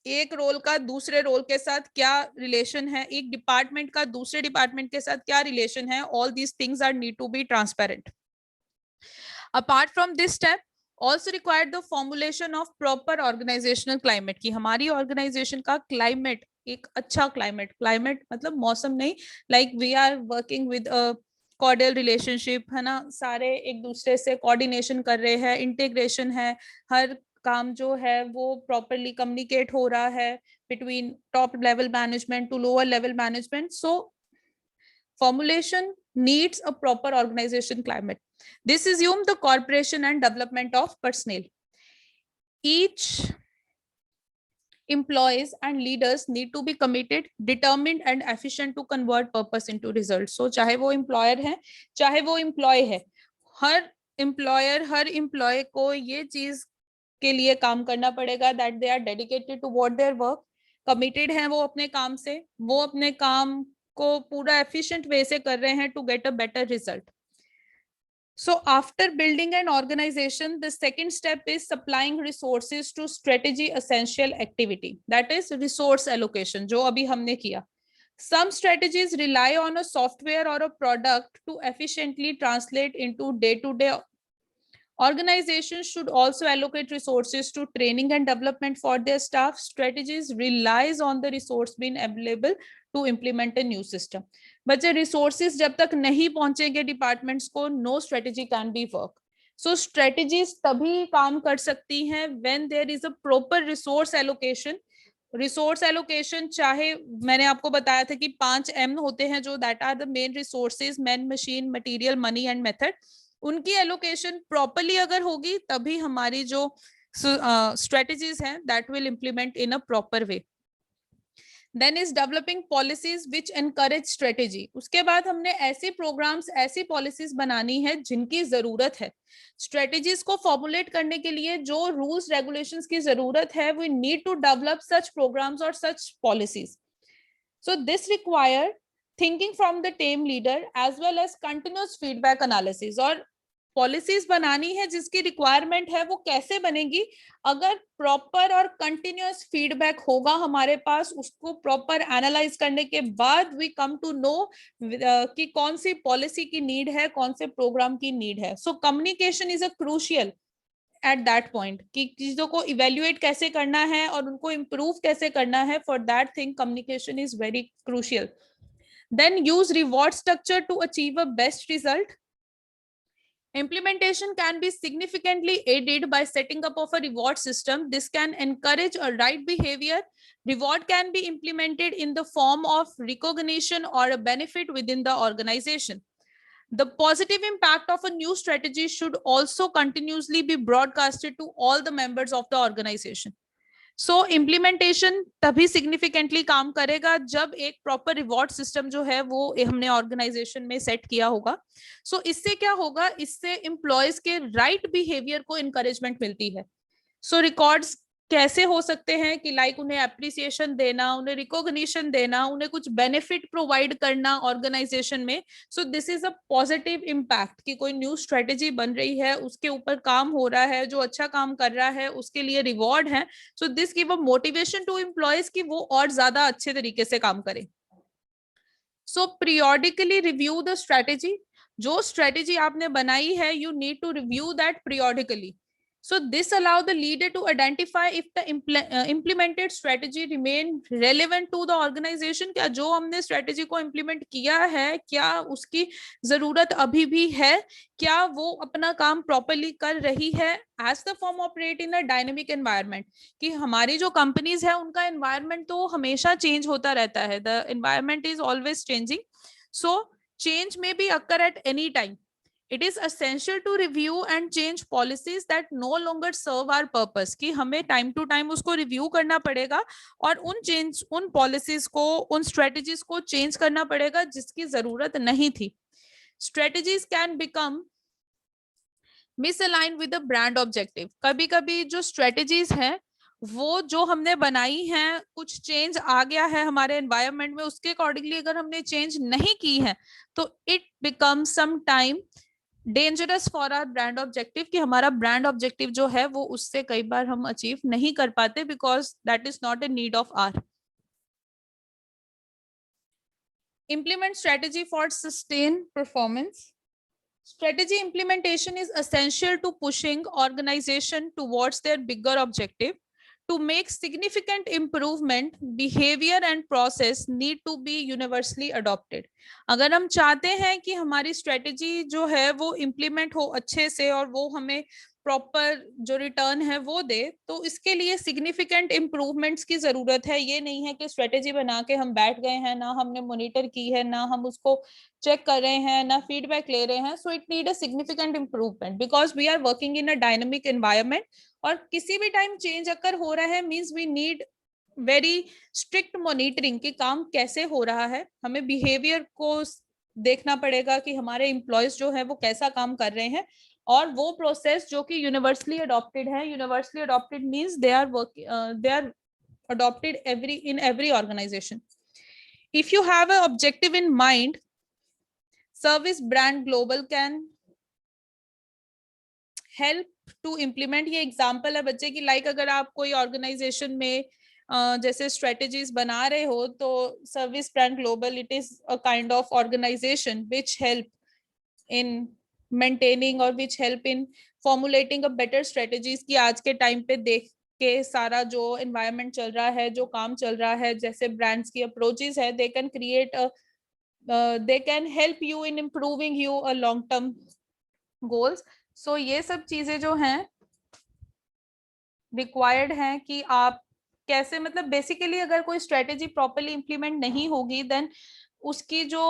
एक रोल का दूसरे रोल के साथ क्या रिलेशन है, एक डिपार्टमेंट का दूसरे डिपार्टमेंट के साथ क्या रिलेशन है. All these things are need to be transparent. Apart from this step also required the formulation of proper organizational climate, कि हमारी organization का climate एक अच्छा climate मतलब मौसम नहीं, like we are working with a cordial relationship है ना, सारे एक दूसरे से coordination कर रहे हैं, integration है, हर काम जो है वो properly communicate हो रहा है between top level management to lower level management. So formulation needs a proper organization climate. This assumes the corporation and development of personnel. Each employees and leaders need to be committed, determined and efficient to convert purpose into results. So चाहे वो employer है, चाहे वो employee है, हर एम्प्लॉयर, हर एम्प्लॉय को ये चीज के लिए काम करना पड़ेगा that they are dedicated to what their work, committed हैं वो अपने काम से, वो अपने काम को पूरा एफिशिएंट वे से कर रहे हैं to get a better result. So after building an organization, the second step is supplying resources to strategy essential activity. That is resource allocation, जो अभी हमने किया. Some strategies rely on a software or a product to efficiently translate into day-to-day. Organizations should also allocate resources to training and development for their staff. Strategies relies on the resource being available to implement a new system. बच्चे रिसोर्सेज जब तक नहीं पहुंचेंगे डिपार्टमेंट्स को, no strategy can be work. So strategies तभी काम कर सकती हैं when there is a proper resource allocation. Resource allocation, चाहे मैंने आपको बताया था कि 5M होते हैं जो that are the main resources, man, machine, material, money and method. उनकी एलोकेशन प्रॉपरली अगर होगी तभी हमारी जो स्ट्रेटेजीज हैं that will implement in a proper way. Then is developing policies which encourage strategy. उसके बाद हमने ऐसी प्रोग्राम्स, ऐसी पॉलिसीज बनानी है जिनकी जरूरत है. स्ट्रेटेजीज को फॉर्मुलेट करने के लिए जो रूल्स रेगुलेशंस की जरूरत है, we need to develop such programmes और such policies. So this require thinking from the team leader as well as continuous feedback analysis. और पॉलिसीज बनानी है जिसकी रिक्वायरमेंट है वो कैसे बनेगी, अगर प्रॉपर और कंटिन्यूअस फीडबैक होगा हमारे पास, उसको प्रॉपर एनालाइज करने के बाद वी कम टू नो कि कौन सी पॉलिसी की नीड है, कौन से प्रोग्राम की नीड है. So communication is a crucial at that point कि चीजों को इवेल्युएट कैसे करना है और उनको इम्प्रूव कैसे करना है. For that thing communication is very crucial. Then use reward structure to achieve a best result. Implementation can be significantly aided by setting up of a reward system. This can encourage a right behavior. Reward can be implemented in the form of recognition or a benefit within the organization. The positive impact of a new strategy should also continuously be broadcasted to all the members of the organization. So implementation तभी सिग्निफिकेंटली काम करेगा जब एक प्रॉपर रिवॉर्ड सिस्टम जो है वो हमने ऑर्गेनाइजेशन में सेट किया होगा. सो इससे क्या होगा, इससे एम्प्लॉयज के राइट बिहेवियर को इनकरेजमेंट मिलती है. सो रिकॉर्ड्स कैसे हो सकते हैं कि लाइक उन्हें अप्रिसिएशन देना, उन्हें रिकॉग्निशन देना, उन्हें कुछ बेनिफिट प्रोवाइड करना ऑर्गेनाइजेशन में. So this is a positive impact कि कोई न्यू स्ट्रेटेजी बन रही है, उसके ऊपर काम हो रहा है, जो अच्छा काम कर रहा है उसके लिए रिवॉर्ड है. So this give a motivation to employees कि वो और ज्यादा अच्छे तरीके से काम करें. So periodically review the strategy. जो स्ट्रेटेजी आपने बनाई है, you need to review that periodically. So this allow the leader to identify if the implemented strategy remain relevant to the organization. क्या जो हमने strategy को implement किया है, क्या उसकी जरूरत अभी भी है, क्या वो अपना काम properly कर रही है. As the firm operate in a dynamic environment, कि हमारी जो companies है उनका environment तो हमेशा change होता रहता है. The environment is always changing. So change may be occur at any time. It is essential to review and change policies that no longer serve our purpose. कि हमें time to time उसको review करना पड़ेगा और उन policies को, उन strategies को change करना पड़ेगा जिसकी जरूरत नहीं थी. Strategies can become misaligned with the brand objective. कभी कभी जो strategies हैं वो जो हमने बनाई हैं, कुछ चेंज आ गया है हमारे एनवायरनमेंट में, उसके अकॉर्डिंगली अगर हमने चेंज नहीं की है तो it become some time dangerous for our brand objective, कि हमारा ब्रांड ऑब्जेक्टिव जो है वो उससे कई बार हम अचीव नहीं कर पाते because that is not a need of hour. Implement strategy for sustained performance. Strategy implementation is essential to pushing organization towards their bigger objective. To make significant improvement, behavior and process need to be universally adopted. अगर हम चाहते हैं कि हमारी स्ट्रेटेजी जो है वो इम्प्लीमेंट हो अच्छे से और वो हमें प्रॉपर जो रिटर्न है वो दे, तो इसके लिए सिग्निफिकेंट इम्प्रूवमेंट्स की जरूरत है. ये नहीं है कि स्ट्रेटेजी बना के हम बैठ गए हैं, ना हमने मॉनिटर की है, ना हम उसको चेक कर रहे हैं, ना फीडबैक ले रहे हैं. So it need a significant improvement because we are working in a dynamic environment. और किसी भी टाइम चेंज अगर हो रहा है means we need very strict monitoring कि काम कैसे हो रहा है. हमें बिहेवियर को देखना पड़ेगा कि हमारे एम्प्लॉयज जो है वो कैसा काम कर रहे हैं और वो प्रोसेस जो कि यूनिवर्सली अडॉप्टेड है, universally adopted means they are adopted in every organization. If you have an objective in mind, service brand global can help to implement. ये एग्जाम्पल है बच्चे की, लाइक अगर आप कोई ऑर्गेनाइजेशन में जैसे स्ट्रेटेजीज बना रहे हो, तो service brand global it is a kind of organisation which help in maintaining और which help in formulating a better strategies की आज के टाइम पे देख के सारा जो एनवायरनमेंट चल रहा है, जो काम चल रहा है, जैसे ब्रांड्स की अप्रोचेस है, they can create they can help you in improving you a long term goals. So ये सब चीजें जो हैं रिक्वायर्ड हैं कि आप कैसे, मतलब बेसिकली अगर कोई स्ट्रेटेजी प्रॉपरली इंप्लीमेंट नहीं होगी देन उसकी जो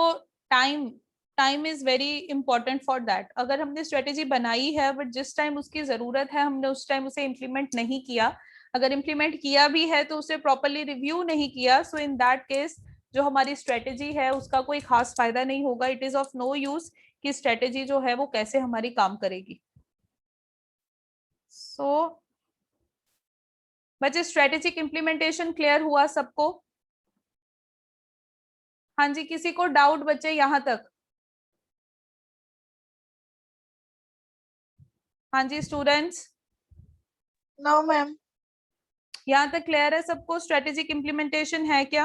time is very important for that. अगर हमने स्ट्रेटेजी बनाई है बट जिस टाइम उसकी जरूरत है हमने उस टाइम उसे इंप्लीमेंट नहीं किया, अगर इंप्लीमेंट किया भी है तो उसे प्रॉपरली रिव्यू नहीं किया, सो इन दैट केस जो हमारी स्ट्रेटेजी है उसका कोई खास फायदा नहीं होगा. It is of no use कि स्ट्रेटेजी जो है वो कैसे हमारी काम करेगी. सो बच्चे स्ट्रेटेजिक इंप्लीमेंटेशन क्लियर हुआ सबको? हाँ जी, किसी को डाउट बच्चे यहाँ तक? हाँ जी स्टूडेंट्स, नो मैम. यहाँ तक क्लियर है सबको? स्ट्रेटेजिक इंप्लीमेंटेशन है क्या?